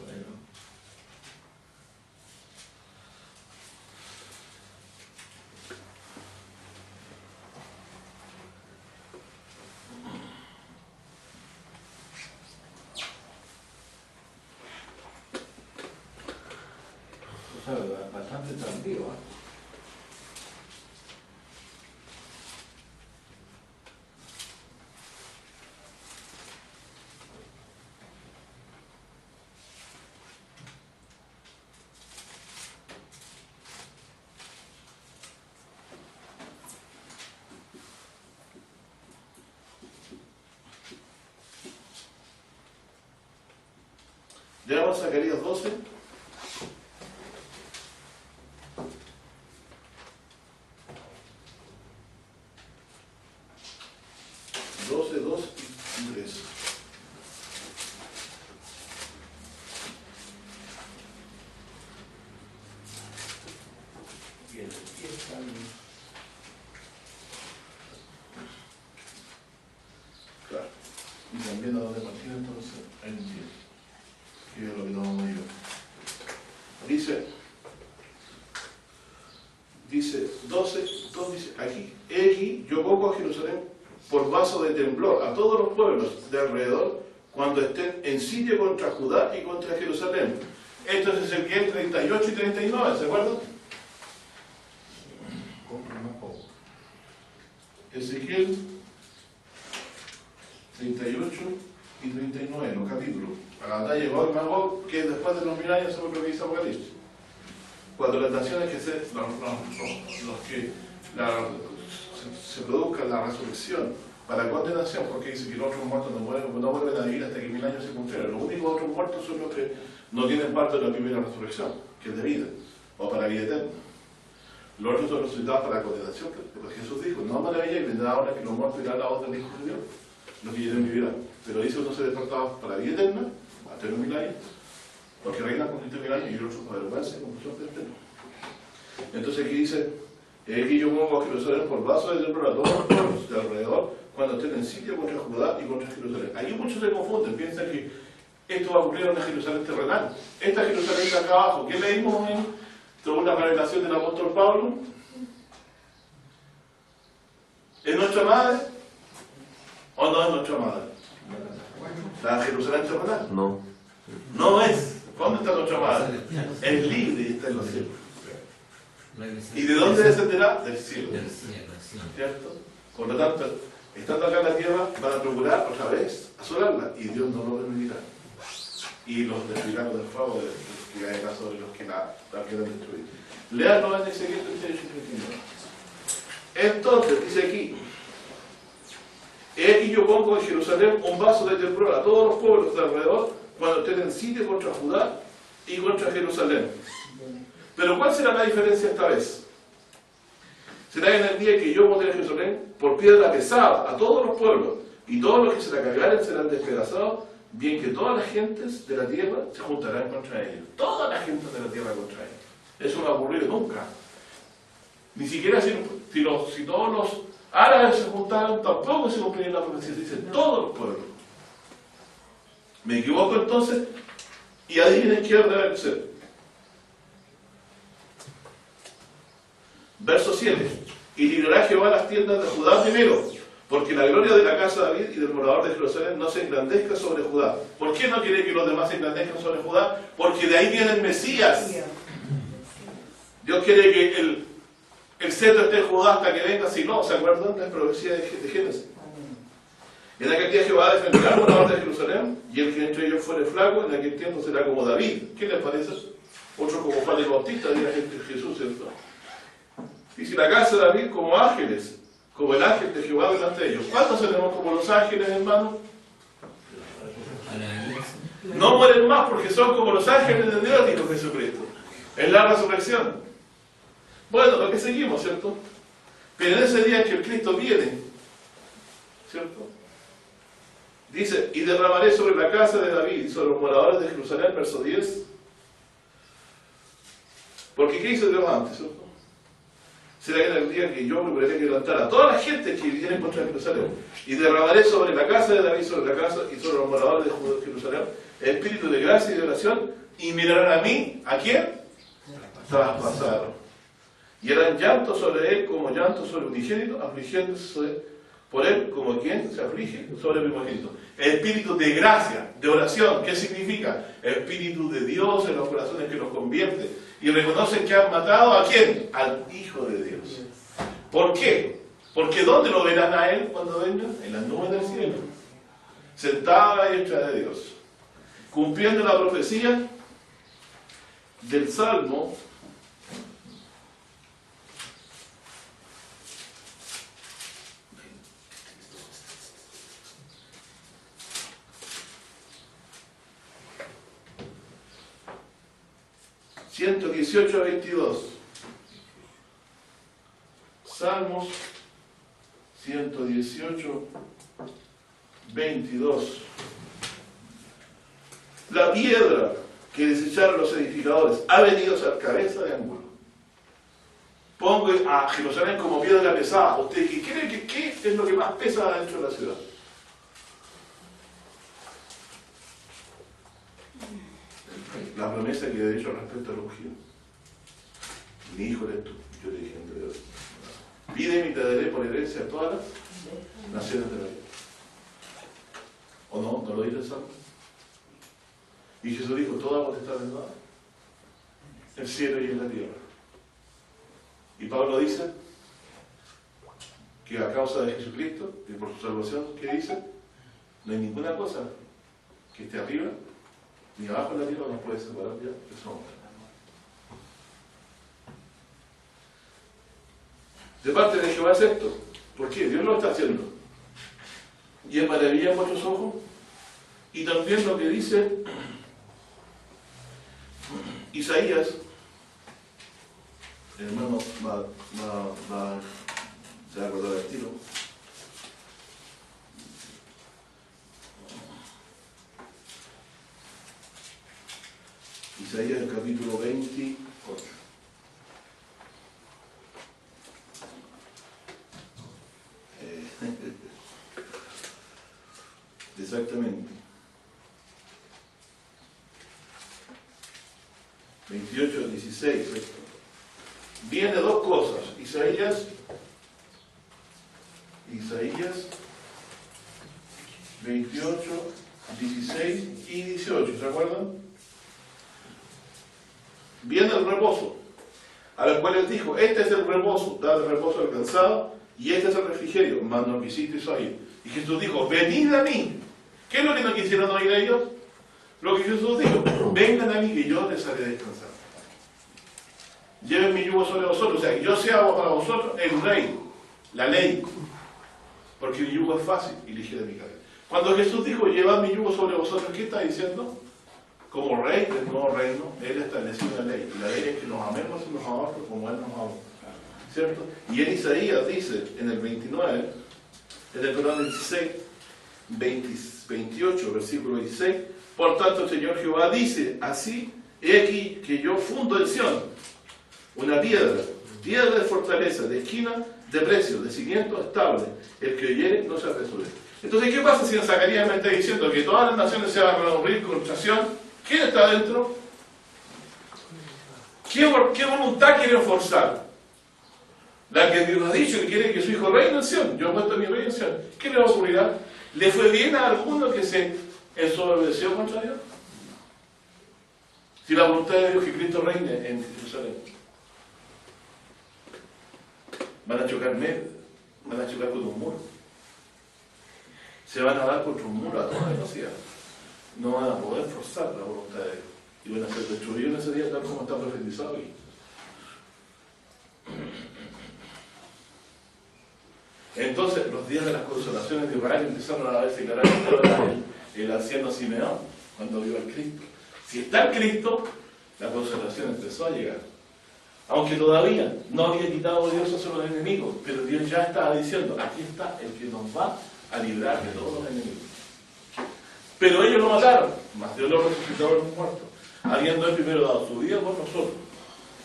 Bueno. Tú sabes, bastante tardío, ¿eh? Leamos Zacarías 12. Y 3. Y el fiesta, Claro. Y también a donde partido entonces hay un 10. Que es lo que tomamos yo. Dice 12, dice aquí, he aquí, yo pongo a Jerusalén por vaso de temblor a todos los pueblos de alrededor cuando estén en sitio contra Judá y contra Jerusalén. Esto es Ezequiel 38 y 39, ¿se acuerdan? compra más poco. Ezequiel 38 y 39, los capítulos. A la batalla de Gog y Magog, que después de los 1000 años sobre lo que dice Apocalipsis. Cuando las naciones que se produzca la resurrección para condenación, porque dice que los otros muertos no vuelven a vivir hasta que 1000 años se cumplieran. Los únicos otros muertos son los que no tienen parte de la primera resurrección, que es de vida, o para vida eterna. Los otros son resucitados para condenación, porque Jesús dijo, no maravilléis, vendrá ahora que los muertos irán a la voz del Hijo de Dios, los que viven vivirán. Pero dice uno se despertaba para vida eterna, hasta los 1000 años, porque reinan con Cristo 1000 años y otros para vergüenza como son eternos. Entonces aquí dice, que yo pongo a Jerusalén por vaso de temblor a todos los pueblos de alrededor cuando estén en sitio contra Judá y contra Jerusalén. Aquí muchos se confunden, piensan que esto va a ocurrir en una Jerusalén terrenal. Esta Jerusalén está acá abajo. ¿Qué leímos en segunda revelación del apóstol Pablo? ¿Es nuestra madre o no es nuestra madre? ¿La Jerusalén terrenal? No. No es. ¿Dónde está nuestra madre? Es libre y está en los cielos. ¿Y de dónde descenderá? Del cielo. ¿Cierto? Por lo tanto, estando acá en la tierra, van a procurar otra vez asolarla y Dios no lo permitirá. Y los destruirá con el fuego que caerá sobre los que la quieran destruir. Leanlo en Ezequiel 38 y 39. Entonces, dice aquí, he aquí yo pongo en Jerusalén un vaso de temblor a todos los pueblos de alrededor cuando estén en sitio contra Judá y contra Jerusalén. Pero ¿cuál será la diferencia esta vez? Será en el día que yo pondré a Jerusalén por piedra pesada a todos los pueblos, y todos los que se la cargaren serán despedazados, bien que todas las gentes de la tierra se juntarán contra ellos. Todas las gentes de la tierra contra ellos. Eso no ha ocurrido nunca. Ni siquiera si todos los árabes se juntaran, tampoco se cumpliría la profecía. Dice todos los pueblos. ¿Me equivoco entonces? Y adivinen qué debe ser. Verso 7. Y librará Jehová las tiendas de Judá primero, porque la gloria de la casa de David y del morador de Jerusalén no se engrandezca sobre Judá. ¿Por qué no quiere que los demás se engrandezcan sobre Judá? Porque de ahí viene el Mesías. Dios quiere que el cetro esté en Judá hasta que venga, si no, ¿se acuerdan de la profecía de Génesis? En aquel día Jehová defenderá al morador de Jerusalén, y el que entre ellos fuere flaco, en aquel tiempo será como David. ¿Qué les parece? Otro como Juan el Bautista, dirá Jesús, ¿cierto? Y si la casa de David como ángeles, como el ángel de Jehová delante de ellos. ¿Cuántos seremos como los ángeles, hermanos? No mueren más porque son como los ángeles de Dios, dijo Jesucristo. Es la resurrección. Bueno, lo que seguimos, ¿cierto? Pero en ese día en que el Cristo viene, ¿cierto? Dice, y derramaré sobre la casa de David y sobre los moradores de Jerusalén, verso 10. Porque ¿qué hizo Dios antes? ¿Cierto? Será que en el día que yo volveré a quebrantar a toda la gente que viene contra Jerusalén, y derramaré sobre la casa de David, sobre la casa y sobre los moradores de Jerusalén, espíritu de gracia y de oración, y mirarán a mí, ¿a quién? Traspasaron. Y harán llanto sobre él como llanto sobre unigénito, afligiéndose por él como quien se aflige sobre el primogénito. Espíritu de gracia, de oración, ¿qué significa? Espíritu de Dios en los corazones que los convierte. Y reconocen que han matado ¿a quién? Al Hijo de Dios. ¿Por qué? Porque ¿dónde lo verán a él cuando venga? En las nubes del cielo. Sentado a la diestra de Dios. Cumpliendo la profecía del Salmo 118 a 22. Salmos 118, 22. La piedra que desecharon los edificadores ha venido a ser cabeza de ángulo. Pongo a Jerusalén como piedra pesada. ¿Usted qué cree que qué es lo que más pesa dentro de la ciudad? La promesa que he hecho respecto al ungido. Mi hijo eres tú, yo le dije entre Dios. Pídeme y te daré por herencia a todas las naciones de la vida. ¿O no? ¿No lo dice el Salmo? Y Jesús dijo, toda potestad es dada en el cielo y en la tierra. Y Pablo dice que a causa de Jesucristo y por su salvación, ¿qué dice? No hay ninguna cosa que esté arriba ni abajo en la tierra nos puede separar ya de su hombre. De parte de Jehová es esto. ¿Por qué? Dios lo está haciendo. Y es maravilla en vuestros ojos. Y también lo que dice Isaías, el hermano se va a acordar el tiro. Isaías, el capítulo 28. Exactamente. 28, 16. Viene dos cosas. Isaías 28, 16 y 18. ¿Se acuerdan? Viene el reposo, a los cuales dijo, este es el reposo, dad el reposo al cansado, y este es el refrigerio, mas no quisisteis oír. Y Jesús dijo, venid a mí. ¿Qué es lo que no quisieron oír ellos? Lo que Jesús dijo, vengan a mí que yo les haré descansar. Lleven mi yugo sobre vosotros, o sea, que yo sea para vosotros el rey, la ley, porque mi yugo es fácil y ligera mi carga. Cuando Jesús dijo, llevad mi yugo sobre vosotros, ¿qué está diciendo? Como rey del nuevo reino, Él estableció una ley. Y la ley es que nos amemos y nos amamos como Él nos amó. ¿Cierto? Y en Isaías dice, en el 29, en el perdón 16, 28, versículo 16, por tanto el Señor Jehová dice, así, he aquí que yo fundo en Sión una piedra de fortaleza, de esquina, de precio, de cimiento estable. El que oyere no se apresure. Entonces, ¿qué pasa si en Zacarías me está diciendo que todas las naciones se van a reunir contra Sión? ¿Quién está adentro? ¿Qué voluntad quiere forzar? La que Dios ha dicho que quiere que su hijo reine en Sión. Yo he puesto a mi rey en Sión. ¿Qué le va a ocurrir? ¿Le fue bien a alguno que se ensoberbeció contra Dios? Si la voluntad de Dios es que Cristo reine en Jerusalén. Van a chocar con un muro. Se van a dar contra un muro a toda velocidad. No van a poder forzar la voluntad de Dios. Y van a ser destruidos en ese día tal como está profetizado aquí. Entonces, los días de las consolaciones de Israel empezaron a verse claramente el anciano Simeón, cuando vio al Cristo. Si está el Cristo, la consolación empezó a llegar. Aunque todavía no había quitado Dios a los enemigos, pero Dios ya estaba diciendo, aquí está el que nos va a librar de todos los enemigos. Pero ellos lo mataron, mas Dios lo resucitó de los muertos, habiendo él primero dado su vida por nosotros.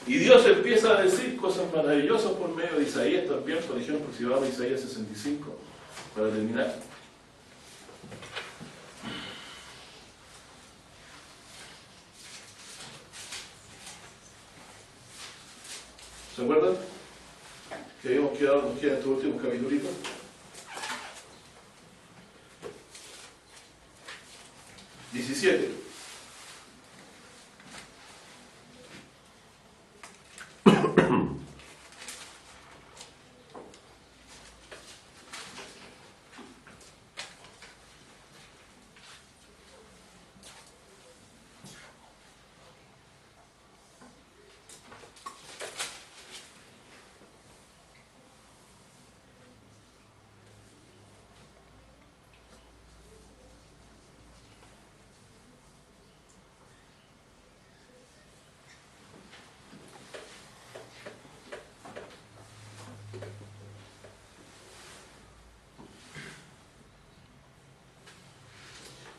Y Dios empieza a decir cosas maravillosas por medio de Isaías también, por ejemplo, si vamos a Isaías 65, para terminar. ¿Se acuerdan? Que habíamos quedado, nos quedan estos últimos capítulos. 17.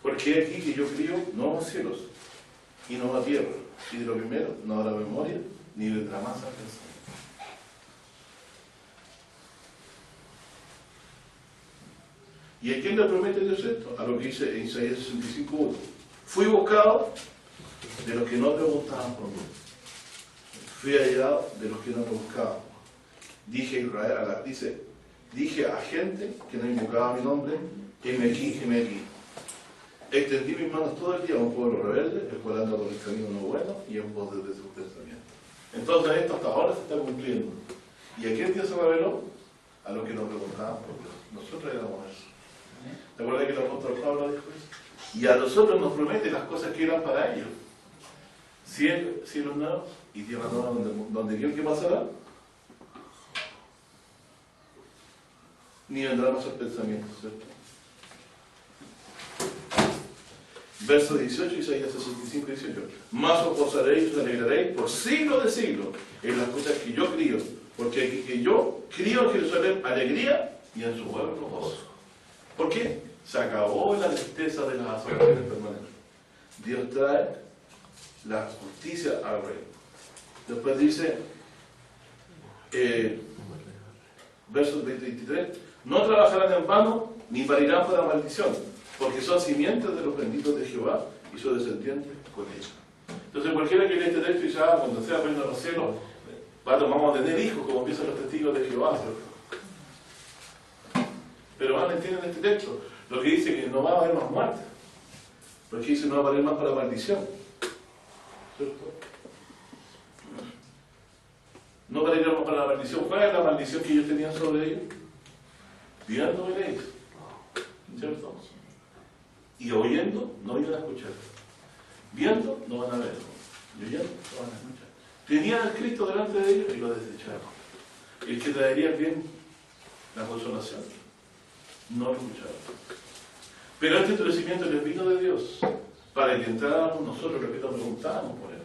Porque aquí que yo crío no va cielos y no va tierra, y de lo primero no habrá memoria, ni vendrá más a pensar. ¿Y a quién le promete Dios esto? A lo que dice en Isaías 65:1. Fui buscado de los que no preguntaban por mí. Fui hallado de los que no me buscaban. Dije a Israel, dije a gente que no invocaba mi nombre, heme aquí, heme aquí. Extendí mis manos todo el día a un pueblo rebelde, el cual anda por el camino no bueno y en pos de sus pensamientos. Entonces esto hasta ahora se está cumpliendo. ¿Y a quién Dios se reveló? A los que nos preguntaban por Dios. Nosotros éramos eso. ¿Te acuerdas que el apóstol Pablo dijo eso? Y a nosotros nos promete las cosas que eran para ellos. Cielos nuevos y tierra nueva donde quién que pasará. Ni vendrá más el pensamiento, ¿cierto? Verso 18, Isaías 65, 18. Más os gozaréis y os alegraréis por siglos de siglos en las cosas que yo crío, porque aquí que yo crío en Jerusalén alegría y en su pueblo gozo. ¿Por qué? Se acabó la tristeza de las asolaciones permanentes. Dios trae la justicia al rey. Después dice, versos 20 y 23, no trabajarán en vano ni parirán para maldición, porque son simientes de los benditos de Jehová y son descendientes con ellos. Entonces cualquiera que lee este texto y dice, cuando sea reino de los cielos, vamos a tener hijos, como empiezan los testigos de Jehová, ¿cierto? Pero van, entienden este texto, lo que dice que no va a haber más muerte, porque dice no va a valer más para maldición, ¿cierto? No valieron para la maldición. ¿Cuál es la maldición que ellos tenían sobre ellos? Viendo veréis, ¿cierto? Y oyendo no iban a escuchar. Viendo no van a ver. Y oyendo no van a escuchar. Tenían al Cristo delante de ellos y lo desecharon. El que traería bien la consolación, no lo escucharon. Pero este endurecimiento les vino de Dios para que entráramos nosotros los que nos preguntábamos por él.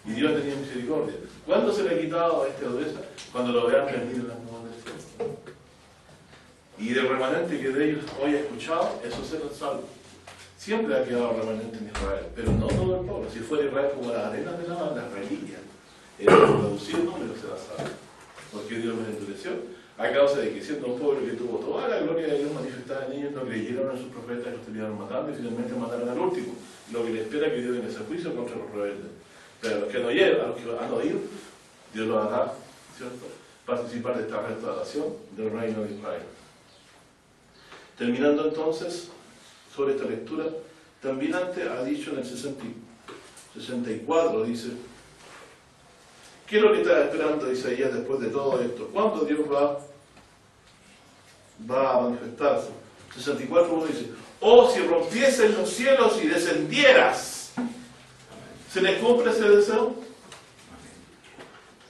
Y Dios tenía misericordia. ¿Cuándo se le ha quitado a esta dureza? Cuando lo vean venir en las nubes del cielo. Y del remanente que de ellos hoy ha escuchado, eso será salvo. Siempre ha quedado remanente en Israel, pero no todo el pueblo. Si fuera Israel como las arenas de la mar, las reliquias, el reducido número será salvo. Porque Dios los endureció a causa de que siendo un pueblo que tuvo toda la gloria de Dios manifestada en ellos, no creyeron en sus profetas, los terminaron matando y finalmente mataron al último. Lo que les espera que Dios den ese juicio contra los rebeldes. Pero a los que no oyeron, a los que han oído, Dios los hará, ¿cierto?, participar de esta restauración del reino de Israel. Terminando entonces sobre esta lectura, también antes ha dicho en el 64, dice, ¿qué es lo que está esperando Isaías después de todo esto? ¿Cuándo Dios va a manifestarse? 64 dice, oh, si rompiesen los cielos y descendieras. ¿Se les cumple ese deseo?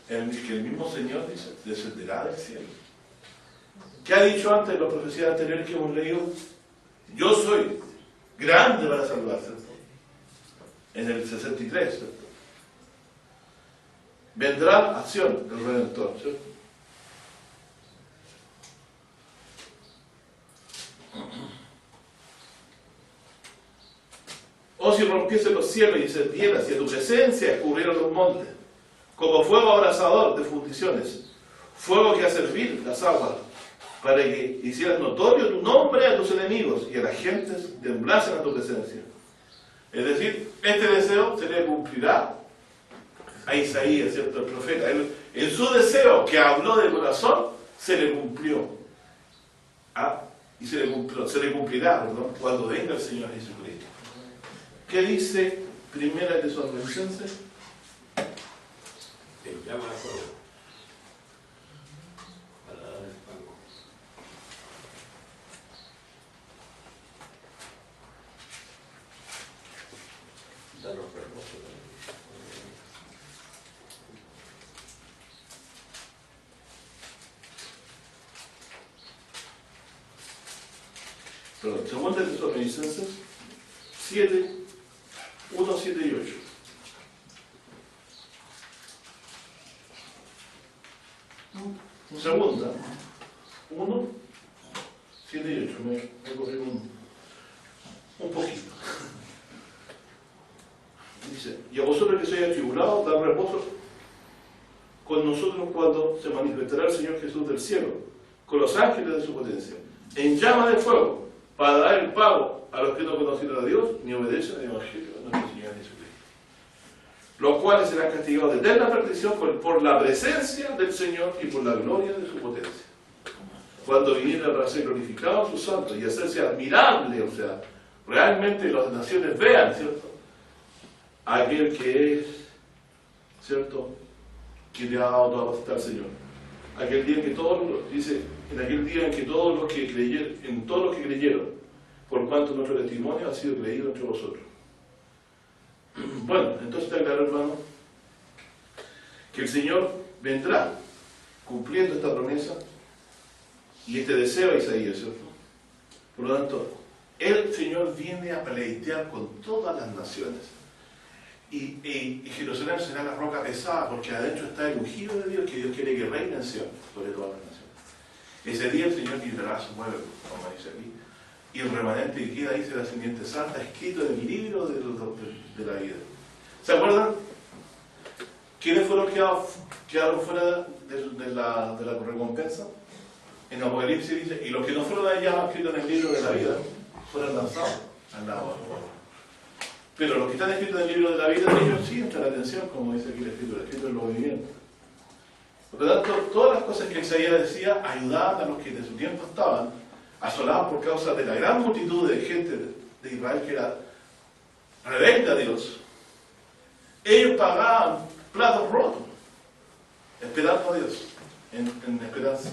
Que el mismo Señor dice, descenderá del cielo. ¿Qué ha dicho antes en las profecías anteriores que hemos leído? Yo soy grande para salvarse. En el 63, ¿cierto? Vendrá acción del Redentor, ¿cierto? o si rompiese los cielos y se viera, si a tu presencia escurrieron los montes, como fuego abrasador de fundiciones, fuego que hace hervir las aguas, para que hicieras notorio tu nombre a tus enemigos y a las gentes temblasen a tu presencia. Es decir, este deseo se le cumplirá a Isaías, ¿cierto? El profeta. Él, en su deseo que habló de corazón, se le cumplió. Y se le cumplirá, perdón, cuando venga el Señor Jesucristo. ¿Qué dice Primera de Tesalonicenses? Te llama a fuego para dar el pago. Dar los reposos. Perdón, Segunda de Tesalonicenses 7, 1, 7 y 8. Segunda, 1, 7 y 8. Me cogí un poquito. Dice, y a vosotros que sois atribulados, dad reposo con nosotros cuando se manifestará el Señor Jesús del cielo, con los ángeles de su potencia, en llama de fuego, para dar el pago a los que no conocieron a Dios, ni obedecen al Evangelio de nuestro Señor Jesucristo. Los cuales serán castigados de eterna perdición por la presencia del Señor y por la gloria de su potencia. Cuando viniera para ser glorificado sus santos y hacerse admirable, o sea, realmente las naciones vean, ¿cierto? Aquel que es, ¿cierto? Que le ha dado toda potestad al Señor. Aquel día en que todos, dice, en aquel día en que todos los que creyeron, por cuanto nuestro testimonio ha sido creído entre vosotros. Bueno, entonces está claro, hermano, que el Señor vendrá cumpliendo esta promesa y este deseo de Isaías, ¿cierto? Por lo tanto, el Señor viene a pleitear con todas las naciones. Y Jerusalén será la roca pesada, porque adentro está el ungido de Dios, que Dios quiere que reine en Sion sobre todas las naciones. Ese día el Señor librará a su pueblo, como dice aquí, y el remanente que queda, dice la simiente santa, escrito en el libro de la vida. ¿Se acuerdan? ¿Quiénes fueron quedaron fuera de la recompensa? En Apocalipsis dice, y los que no fueron allá escritos en el libro de la vida, fueron lanzados al lago del fuego. Pero los que están escritos en el libro de la vida, ellos sí entran la atención, como dice aquí la escritura en los vivientes. Por lo tanto, todas las cosas que Isaías decía ayudaban a los que en su tiempo estaban asolados por causa de la gran multitud de gente de Israel que era rebelde a Dios. Ellos pagaban platos rotos, esperando a Dios, en esperanza.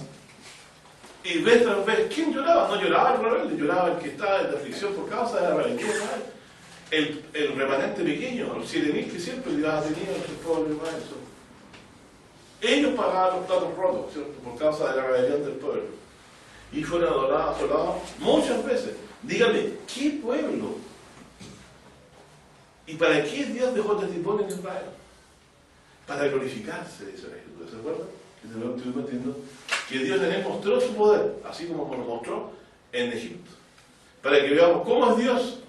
Y vez tras vez, ¿quién lloraba? No lloraba el rebelde, lloraba el que estaba en aflicción por causa de la rebeldía de Israel. El remanente pequeño, los 7.000 que siempre Dios ha tenido en su pueblo de Israel. Ellos pagaban los platos rotos, ¿cierto? Por causa de la rebelión del pueblo. Y fueron asolados muchas veces. Dígame, ¿qué pueblo? ¿Y para qué Dios dejó testimonio en Israel? Para glorificarse, dice la Escritura. ¿Se acuerdan? Que te lo estoy metiendo. Que Dios le mostró su poder, así como nos mostró en Egipto. Para que veamos cómo es Dios.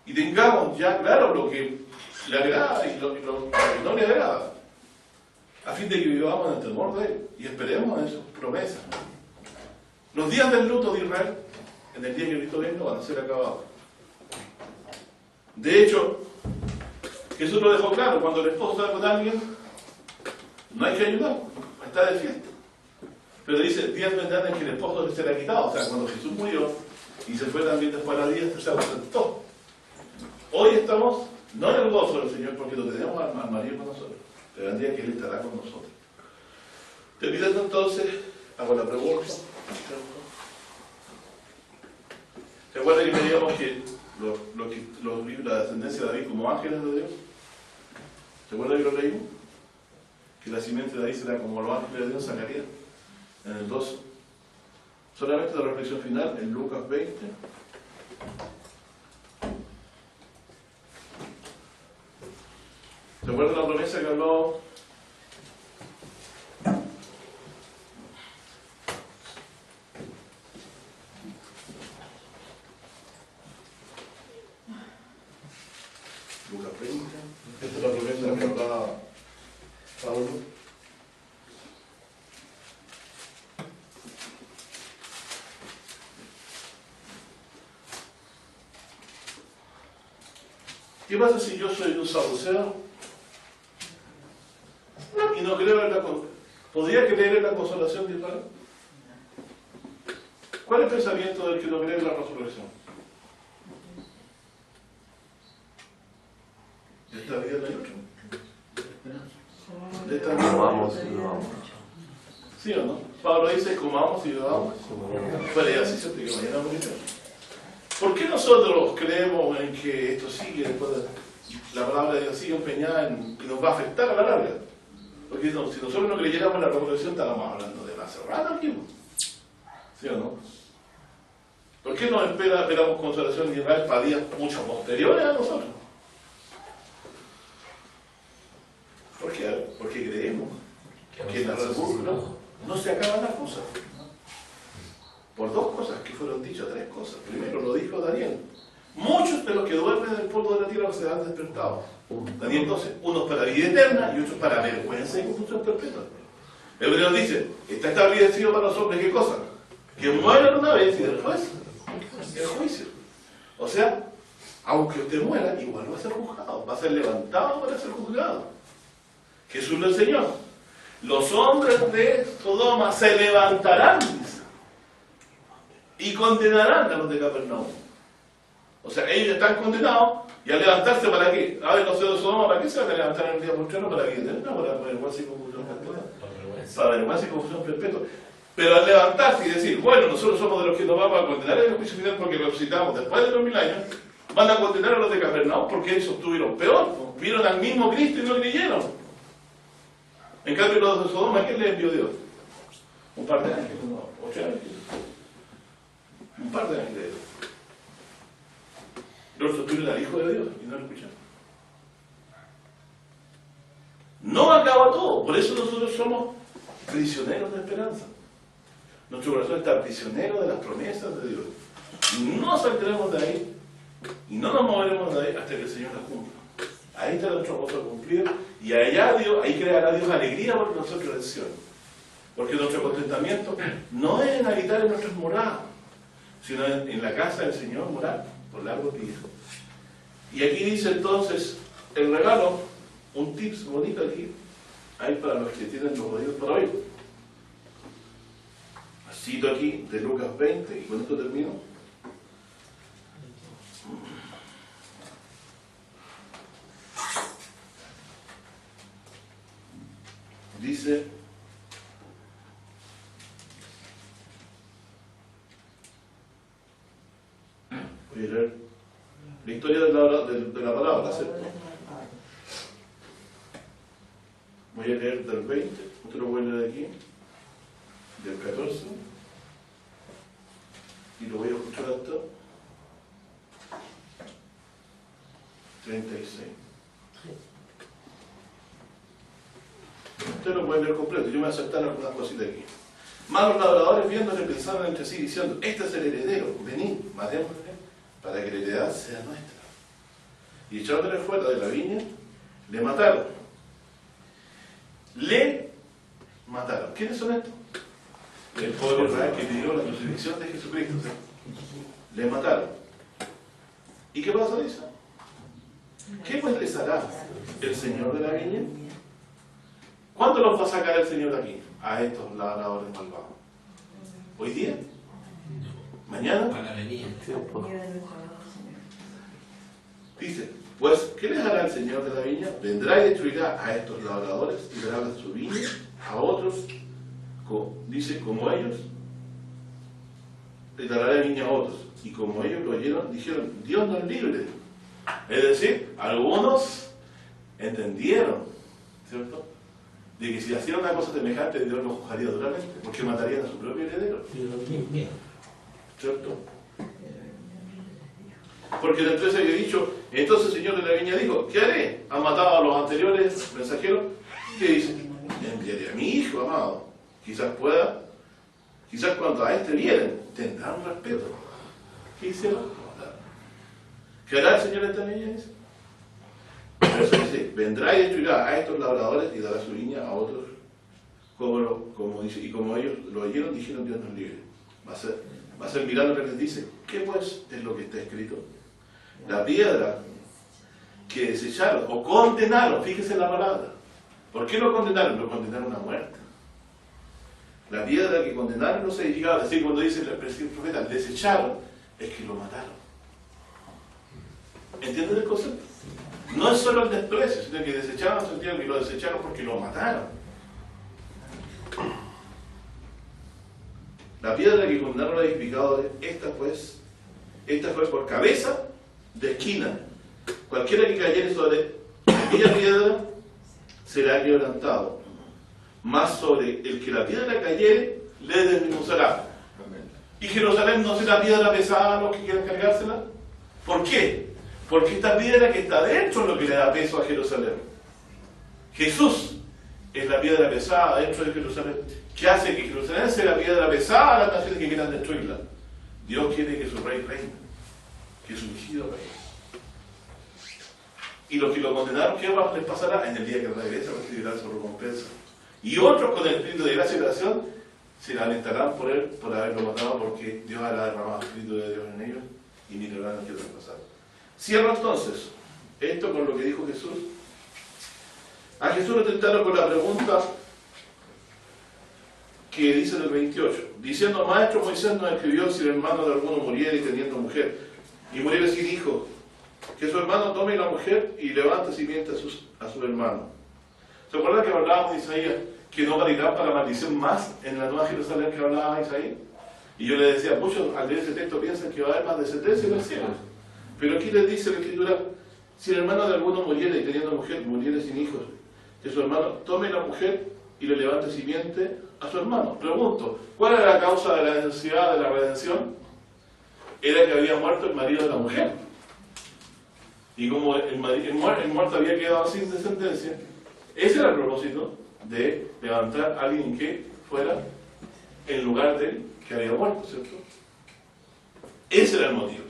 Y tengamos ya claro lo que le agrada y lo que no le agrada. A fin de que vivamos en el temor de Él. Y esperemos en sus promesas. Los días del luto de Israel, en el día que Cristo venga, van a ser acabados. De hecho, Jesús lo dejó claro, cuando el esposo está con alguien, no hay que ayudar, está de fiesta. Pero dice, días vendrán en que el esposo le será quitado. O sea, cuando Jesús murió y se fue también después a la vida, se ausentó. Hoy estamos, no en el gozo del Señor, porque lo tenemos al marido con nosotros, pero el día que Él estará con nosotros. Terminando entonces, hago la pregunta. ¿Se acuerdan que veíamos que los vimos la descendencia de David como ángeles de Dios? ¿Se acuerdan que lo leímos? Que la simiente de David será como los ángeles de Dios, Zacarías, en el 12. Solamente la reflexión final, en Lucas 20. ¿Se acuerdan la promesa que habló? ¿Qué pasa si yo soy un saduceo y no creo en la consolación? ¿Podría creer en la consolación de Israel? ¿Cuál es el pensamiento del que no cree en la resurrección? De esta vida no hay otro. De esta vida Comamos y bebamos. ¿Sí o no? Pablo dice, comamos y bebamos. Pero ya sí se explica, mañana moriremos. ¿Por qué nosotros creemos en que esto sigue, después la palabra de Dios sigue empeñada y nos va a afectar a la larga? Porque si nosotros no creyéramos en la resurrección, estábamos hablando de más rato aquí. ¿Sí o no? ¿Por qué no esperamos consolación de Israel para días mucho posteriores a nosotros? ¿Por qué? Porque creemos que en la resurrección no se acaban las cosas. Por dos cosas que fueron dichas, tres cosas. Primero lo dijo Daniel. Muchos de los que duermen en el polvo de la tierra se han despertado. Daniel 12, unos para vida eterna y otros para vergüenza y confusión perpetua. Hebreos dice, está establecido para los hombres, ¿qué cosa? Que mueran una vez y después el juicio. O sea, aunque usted muera, igual va a ser juzgado, va a ser levantado para ser juzgado. Jesús lo enseñó. Los hombres de Sodoma se levantarán, dice, y condenarán a los de Capernaum. O sea, ellos están condenados, y al levantarse, ¿para qué? A ver, los de Sodoma, ¿para qué se van a levantar en el día postrero? Para vida eterna, para vergüenza y confusión perpetua. Para vergüenza y confusión perpetua. Pero al levantarse y decir, bueno, nosotros somos de los que nos vamos a condenar en el juicio final porque resucitamos después de los 1000 años, van a condenar a los de Capernaum porque ellos obtuvieron peor, vieron al mismo Cristo y no creyeron. En cambio, los de Sodoma, ¿quién les envió Dios? Un par de ángeles, no, 8 ángeles. Un par de ángeles. Los sostuvieron al Hijo de Dios y no lo escucharon. No acaba todo, por eso nosotros somos prisioneros de esperanza. Nuestro corazón está prisionero de las promesas de Dios. No saldremos de ahí y no nos moveremos de ahí hasta que el Señor las cumpla. Ahí está nuestro gozo cumplido y allá Dios, ahí creará Dios alegría por nuestra redención. Porque nuestro contentamiento no es en habitar en nuestras moradas, sino en la casa del Señor morar por largos días. Y aquí dice entonces el regalo, un tips bonito aquí, hay para los que tienen los oídos para oír. Cito aquí de Lucas 20 y con esto termino. Dice, voy a leer la historia de la palabra, ¿cierto? Voy a leer del 20, otro lo voy a leer aquí, del 14, y lo voy a escuchar hasta 36. Usted lo puede leer completo, yo me voy a saltar algunas cositas aquí. Más los labradores viéndole pensaron entre sí diciendo, este es el heredero, venid, matémosle para que la heredad sea nuestra. Y echándole fuera de la viña, le mataron. Le mataron. ¿Quiénes son estos? El pueblo de Israel que pidió la crucifixión de Jesucristo. ¿Sí? Le mataron. ¿Y qué pasa, dice? ¿Qué pues les hará el Señor de la viña? ¿Cuándo los va a sacar el Señor de aquí? A estos labradores malvados. ¿Hoy día? ¿Mañana? Para venir. Dice, pues, ¿qué les hará el Señor de la viña? Vendrá y destruirá a estos labradores y dará su viña a otros, dice, como ellos, le dará la viña a otros. Y como ellos lo oyeron, dijeron, Dios nos libre. Es decir, algunos entendieron, ¿cierto?, de que si hacían una cosa semejante, Dios los juzgaría duramente, porque matarían a su propio heredero. ¿Cierto? Porque en el 13 había dicho, entonces el Señor de la viña dijo, ¿qué haré? Han matado a los anteriores mensajeros. ¿Qué dice? Enviaré a mi hijo amado. Quizás pueda, quizás cuando a este vienen, tendrán un respeto. ¿Qué hicieron? ¿Qué hará el Señor de esta viña? Dice. Eso dice, vendrá y destruirá a estos labradores y dará su viña a otros, como dice, y como ellos lo oyeron, dijeron, Dios nos libre. Va a ser mirando que les dice, ¿qué pues es lo que está escrito? La piedra que desecharon o condenaron, fíjese la palabra. ¿Por qué lo condenaron? Lo condenaron a muerte. La piedra que condenaron los edificados, es decir, cuando dice el profeta, desecharon, es que lo mataron. ¿Entienden el concepto? No es solo el desprecio, sino que desecharon en el sentido que lo desecharon porque lo mataron. La piedra que condenaron los edificadores, esta fue por cabeza de esquina. Cualquiera que cayere sobre aquella piedra será quebrantado. Más sobre el que la piedra cayere, le desmenuzará. ¿Y Jerusalén no será piedra pesada a los que quieran cargársela? ¿Por qué? Porque esta piedra que está dentro es lo que le da peso a Jerusalén. Jesús es la piedra pesada dentro de Jerusalén, que hace que Jerusalén sea la piedra pesada a las naciones que quieran destruirla. Dios quiere que su rey reine, que su ungido reine. Y los que lo condenaron, ¿qué les pasará? En el día que regrese recibirán su recompensa. Y otros con el espíritu de gracia y oración se lamentarán por él, por haberlo matado, porque Dios hará derramado el espíritu de Dios en ellos y ni lo harán que traspasar. Cierro entonces esto con lo que dijo Jesús. A Jesús lo tentaron con la pregunta que dice en el 28, diciendo: Maestro, Moisés nos escribió si el hermano de alguno muriera y teniendo mujer, y muriera sin hijo, que su hermano tome la mujer y levante simiente a su hermano. ¿Se acuerdan que hablábamos de Isaías, que no parirá para maldición más en la Nueva Jerusalén que hablaba Isaías? Y yo le decía, muchos al leer ese texto piensan que va a haber más de sentencia en el cielo. Pero aquí les dice la Escritura, si el hermano de alguno muriera y teniendo mujer, muriera sin hijos, que su hermano tome la mujer y le levante simiente a su hermano. Pregunto, ¿cuál era la causa de la necesidad de la redención? Era que había muerto el marido de la mujer. Y como el muerto había quedado sin descendencia, ese era el propósito de levantar a alguien que fuera en lugar de él que había muerto, ¿cierto? Ese era el motivo.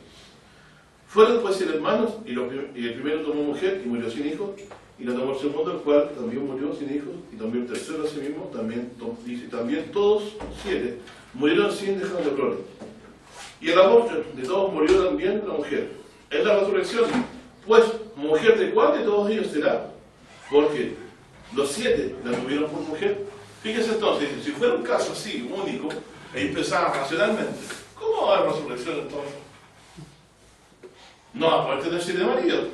Fueron pues 7 hermanos, y el primero tomó mujer y murió sin hijos, y la tomó el segundo, el cual también murió sin hijos, y también el tercero así mismo, también todos 7 murieron sin dejar de prole. Y el aborto de todos murió también la mujer. Es la resurrección, pues mujer de cuál de todos ellos será, porque los 7 la tuvieron por mujer. Fíjense entonces, si fuera un caso así, único, e empezaba racionalmente, ¿cómo va a haber resurrección entonces? No, aparte de 7 maridos.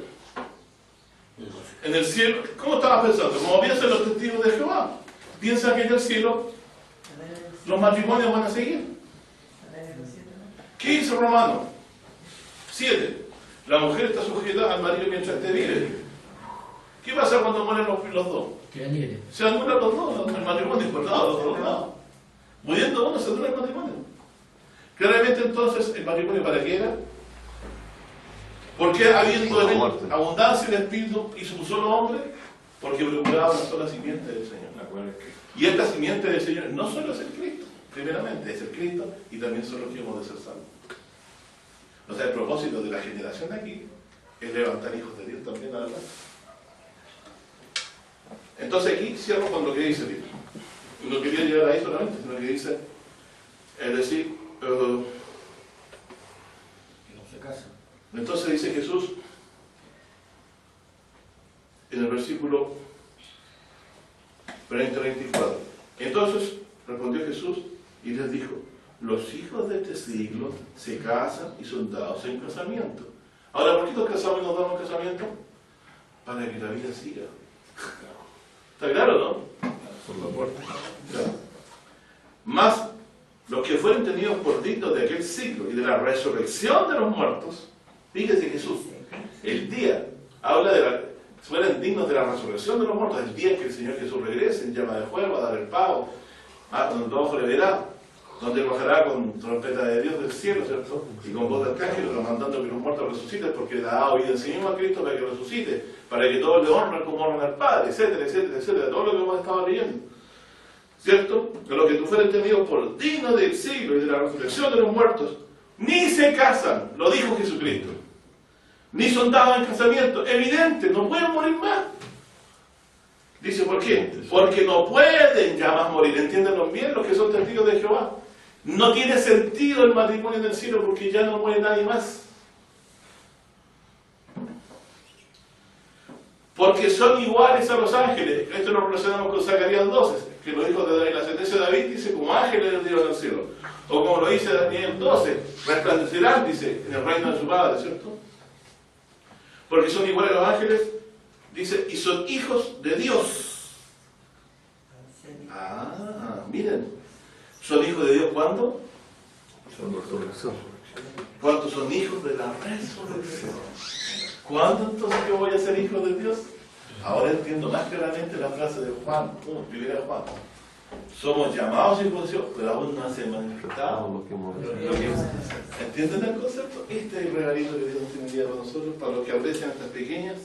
En el cielo, ¿cómo estabas pensando? Como piensan los testigos de Jehová. Piensan que en el cielo los matrimonios van a seguir. ¿Qué hizo Romano? 7. La mujer está sujeta al marido mientras esté vive. ¿Qué pasa cuando mueren los dos? Se anulan los dos, el matrimonio es cortado los dos lados. Muriendo uno se anula el matrimonio. Claramente entonces, ¿el matrimonio para qué era? Porque habiendo en él abundancia de espíritu hizo un solo hombre, porque procuraba una sola simiente del Señor. Y esta simiente del Señor no solo es el Cristo, primeramente es el Cristo, y también son los que hemos de ser salvos. O sea, el propósito de la generación de aquí es levantar hijos de Dios también a la vez. Entonces aquí cierro con lo que dice el libro. No quería llegar ahí solamente, sino que dice, es decir, Que no se casan. Entonces dice Jesús en el versículo 30-24. Entonces respondió Jesús y les dijo: los hijos de este siglo se casan y son dados en casamiento. Ahora, ¿por qué nos casamos y nos damos en casamiento? Para que la vida siga. ¿Está claro, no? Por la puerta. Claro. Más los que fueron tenidos por dignos de aquel siglo y de la resurrección de los muertos. Fíjese Jesús, el día, habla de fueran dignos de la resurrección de los muertos, el día en que el Señor Jesús regrese en llama de fuego a dar el pago, donde todo ojo le verá, donde bajará con trompeta de Dios del cielo, ¿cierto? Y con voz de arcángel, mandando que los muertos resuciten, porque le ha dado vida en sí mismo a Cristo para que resucite, para que todos le honren como honran al Padre, etcétera, etcétera, etcétera, todo lo que hemos estado leyendo. ¿Cierto? Que los que tú fueres tenidos por dignos del siglo y de la resurrección de los muertos, ni se casan, lo dijo Jesucristo, ni son dados en casamiento. Evidente, no pueden morir más. Dice, ¿por qué? Porque no pueden ya más morir. Entiéndanlo bien los que son testigos de Jehová. No tiene sentido el matrimonio en el cielo porque ya no muere nadie más. Porque son iguales a los ángeles. Esto lo relacionamos con Zacarías 12, que los hijos de David, la sentencia de David dice como ángeles del Dios del cielo. O como lo dice Daniel 12, resplandecerán, dice, en el reino de su Padre, ¿cierto? Porque son iguales a los ángeles, dice, y son hijos de Dios. Ah, miren, ¿son hijos de Dios cuándo? ¿Cuántos son hijos de la resurrección? ¿Cuándo entonces yo voy a ser hijo de Dios? Ahora entiendo más claramente la frase de Juan, primera Juan. Somos llamados hijos de Dios, pero aún no se ha manifestado. ¿Entienden el concepto? Este es el regalito que Dios tiene el día para nosotros, para los que aprecian estas pequeñas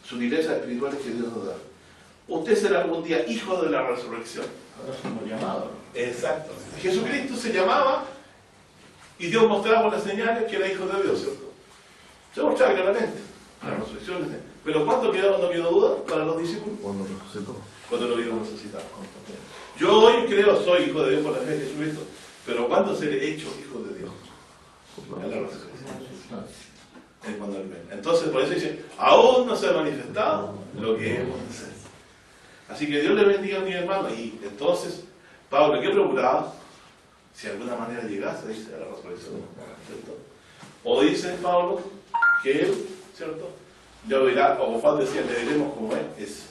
sutilezas espirituales que Dios nos da. Usted será algún día hijo de la resurrección. Ahora somos llamados. Exacto. Jesucristo se llamaba y Dios mostraba por las señales que era hijo de Dios, ¿cierto? Se mostraba claramente. La resurrección. Pero ¿cuánto no quedó duda para los discípulos? Cuando resucitó. Cuando lo vieron resucitar. Yo hoy creo soy hijo de Dios por la fe de Jesucristo, pero ¿cuándo seré hecho hijo de Dios? En la resurrección. Es cuando Él venga. Entonces por eso dice, aún no se ha manifestado lo que hemos de ser. Así que Dios le bendiga a mi hermano. Y entonces, Pablo, ¿qué procuraba? Si de alguna manera llegase, dice, a la resurrección, ¿cierto? O dice Pablo que él, ¿cierto? Ya lo dirá, como Juan decía, le veremos como Él es.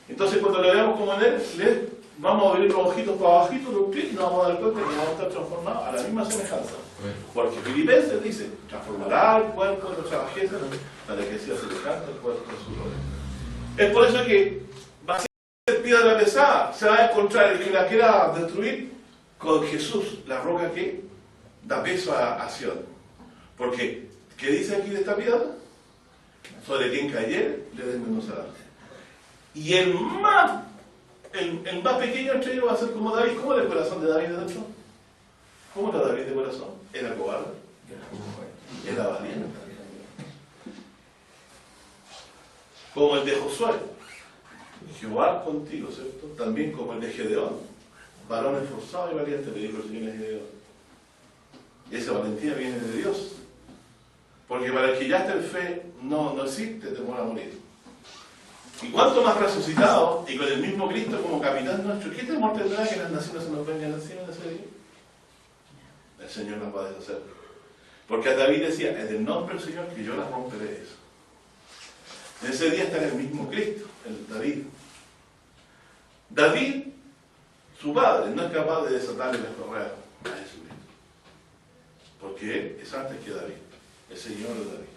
Entonces cuando le veamos como en Él, le vamos a abrir los ojitos para abajito, los pies, y nos vamos a dar cuenta que vamos a estar transformados a la misma semejanza. Porque Filipenses dice, transformará el cuerpo de nuestra bajeza para que sea semejante al cuerpo de su gloria. Es por eso que va a ser piedra pesada, se va a encontrar el que la quiera destruir con Jesús, la roca que da peso a Sion. Porque, ¿qué dice aquí de esta piedra? Sobre quien cayere, le desmenuzará. Y el más pequeño entre ellos va a ser como David. ¿Cómo era el corazón de David dentro? ¿Cómo era David de corazón? Era cobarde. Era valiente. Como el de Josué. Jehová contigo, ¿cierto? También como el de Gedeón. Varón esforzado y valiente, le dijo el Señor a Gedeón. Y esa valentía viene de Dios. Porque para el que ya está en fe, no existe temor a morir. Y cuanto más resucitado, y con el mismo Cristo como capitán nuestro, ¿qué temor tendrá que las naciones se nos vengan encima de ese día? El Señor las va a deshacer. Porque a David decía, en el nombre del Señor que yo las romperé eso. En ese día está el mismo Cristo, el David. David, su padre, no es capaz de desatarle las correas a Jesucristo. Porque él es antes que David, el Señor de David.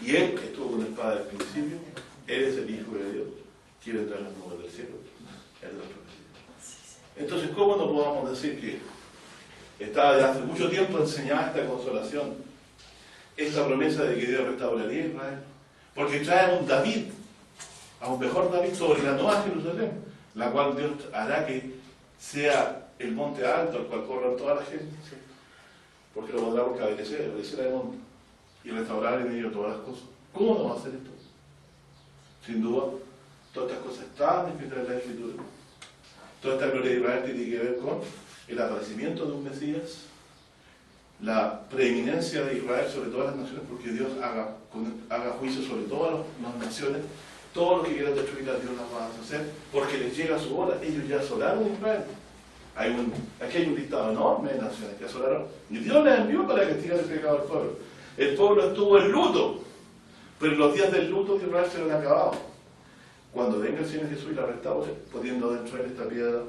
Y él estuvo con el Padre al principio, él es el Hijo de Dios, quiere entrar en las nubes del cielo, es de nuestro Presidente. Entonces, ¿cómo no podamos decir que estaba desde hace mucho tiempo enseñada esta consolación, esta promesa de que Dios restauraría a Israel? Porque trae a un David, a un mejor David sobre la nueva Jerusalén, la cual Dios hará que sea el monte alto al cual corran toda la gente, ¿cierto? Porque lo podrá por obedecer al monte y restaurar en ello todas las cosas. ¿Cómo no va a hacer esto? Sin duda, todas estas cosas están escritas en la Escritura. Toda esta gloria de Israel tiene que ver con el aparecimiento de un Mesías, la preeminencia de Israel sobre todas las naciones, porque Dios haga juicio sobre todas las naciones. Todo lo que quieran destruir a Dios las va a hacer, porque les llega su hora. Ellos ya asolaron a Israel. Aquí hay un listado enorme de naciones que asolaron. Y Dios les envió para castigar el pecado del pueblo. El pueblo estuvo en luto, pero los días del luto de Israel se han acabado. Cuando venga el Señor Jesús y la restaure, poniendo dentro de él esta piedra,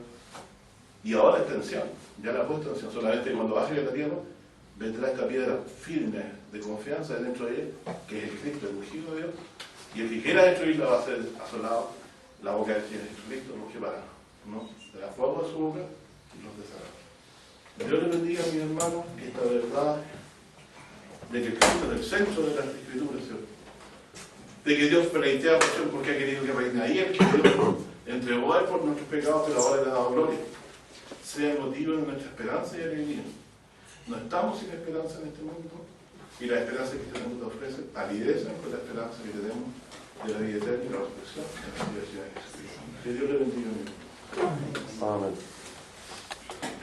y ahora está en Sion, ya la ha puesto en Sion, solamente cuando baje de la tierra, vendrá esta piedra firme de confianza dentro de él, que es el Cristo, el ungido de Dios, y el que quiera destruirla va a ser asolado. La boca del Señor Jesucristo los llevará, ¿no? De la fuego de su boca y los deshará. Dios le bendiga, mi hermano, esta verdad de que Cristo es el centro de las Escrituras, ¿cierto? De que Dios pleitea porque ha querido que reine ahí, el que Dios entregó a él por nuestros pecados, pero ahora le ha dado gloria. Sea el motivo de nuestra esperanza y alegría. No estamos sin esperanza en este mundo, y la esperanza que este mundo ofrece palidece con la esperanza que tenemos de la vida eterna y la resurrección de la vida de Jesucristo. Que Dios le bendiga. Amén.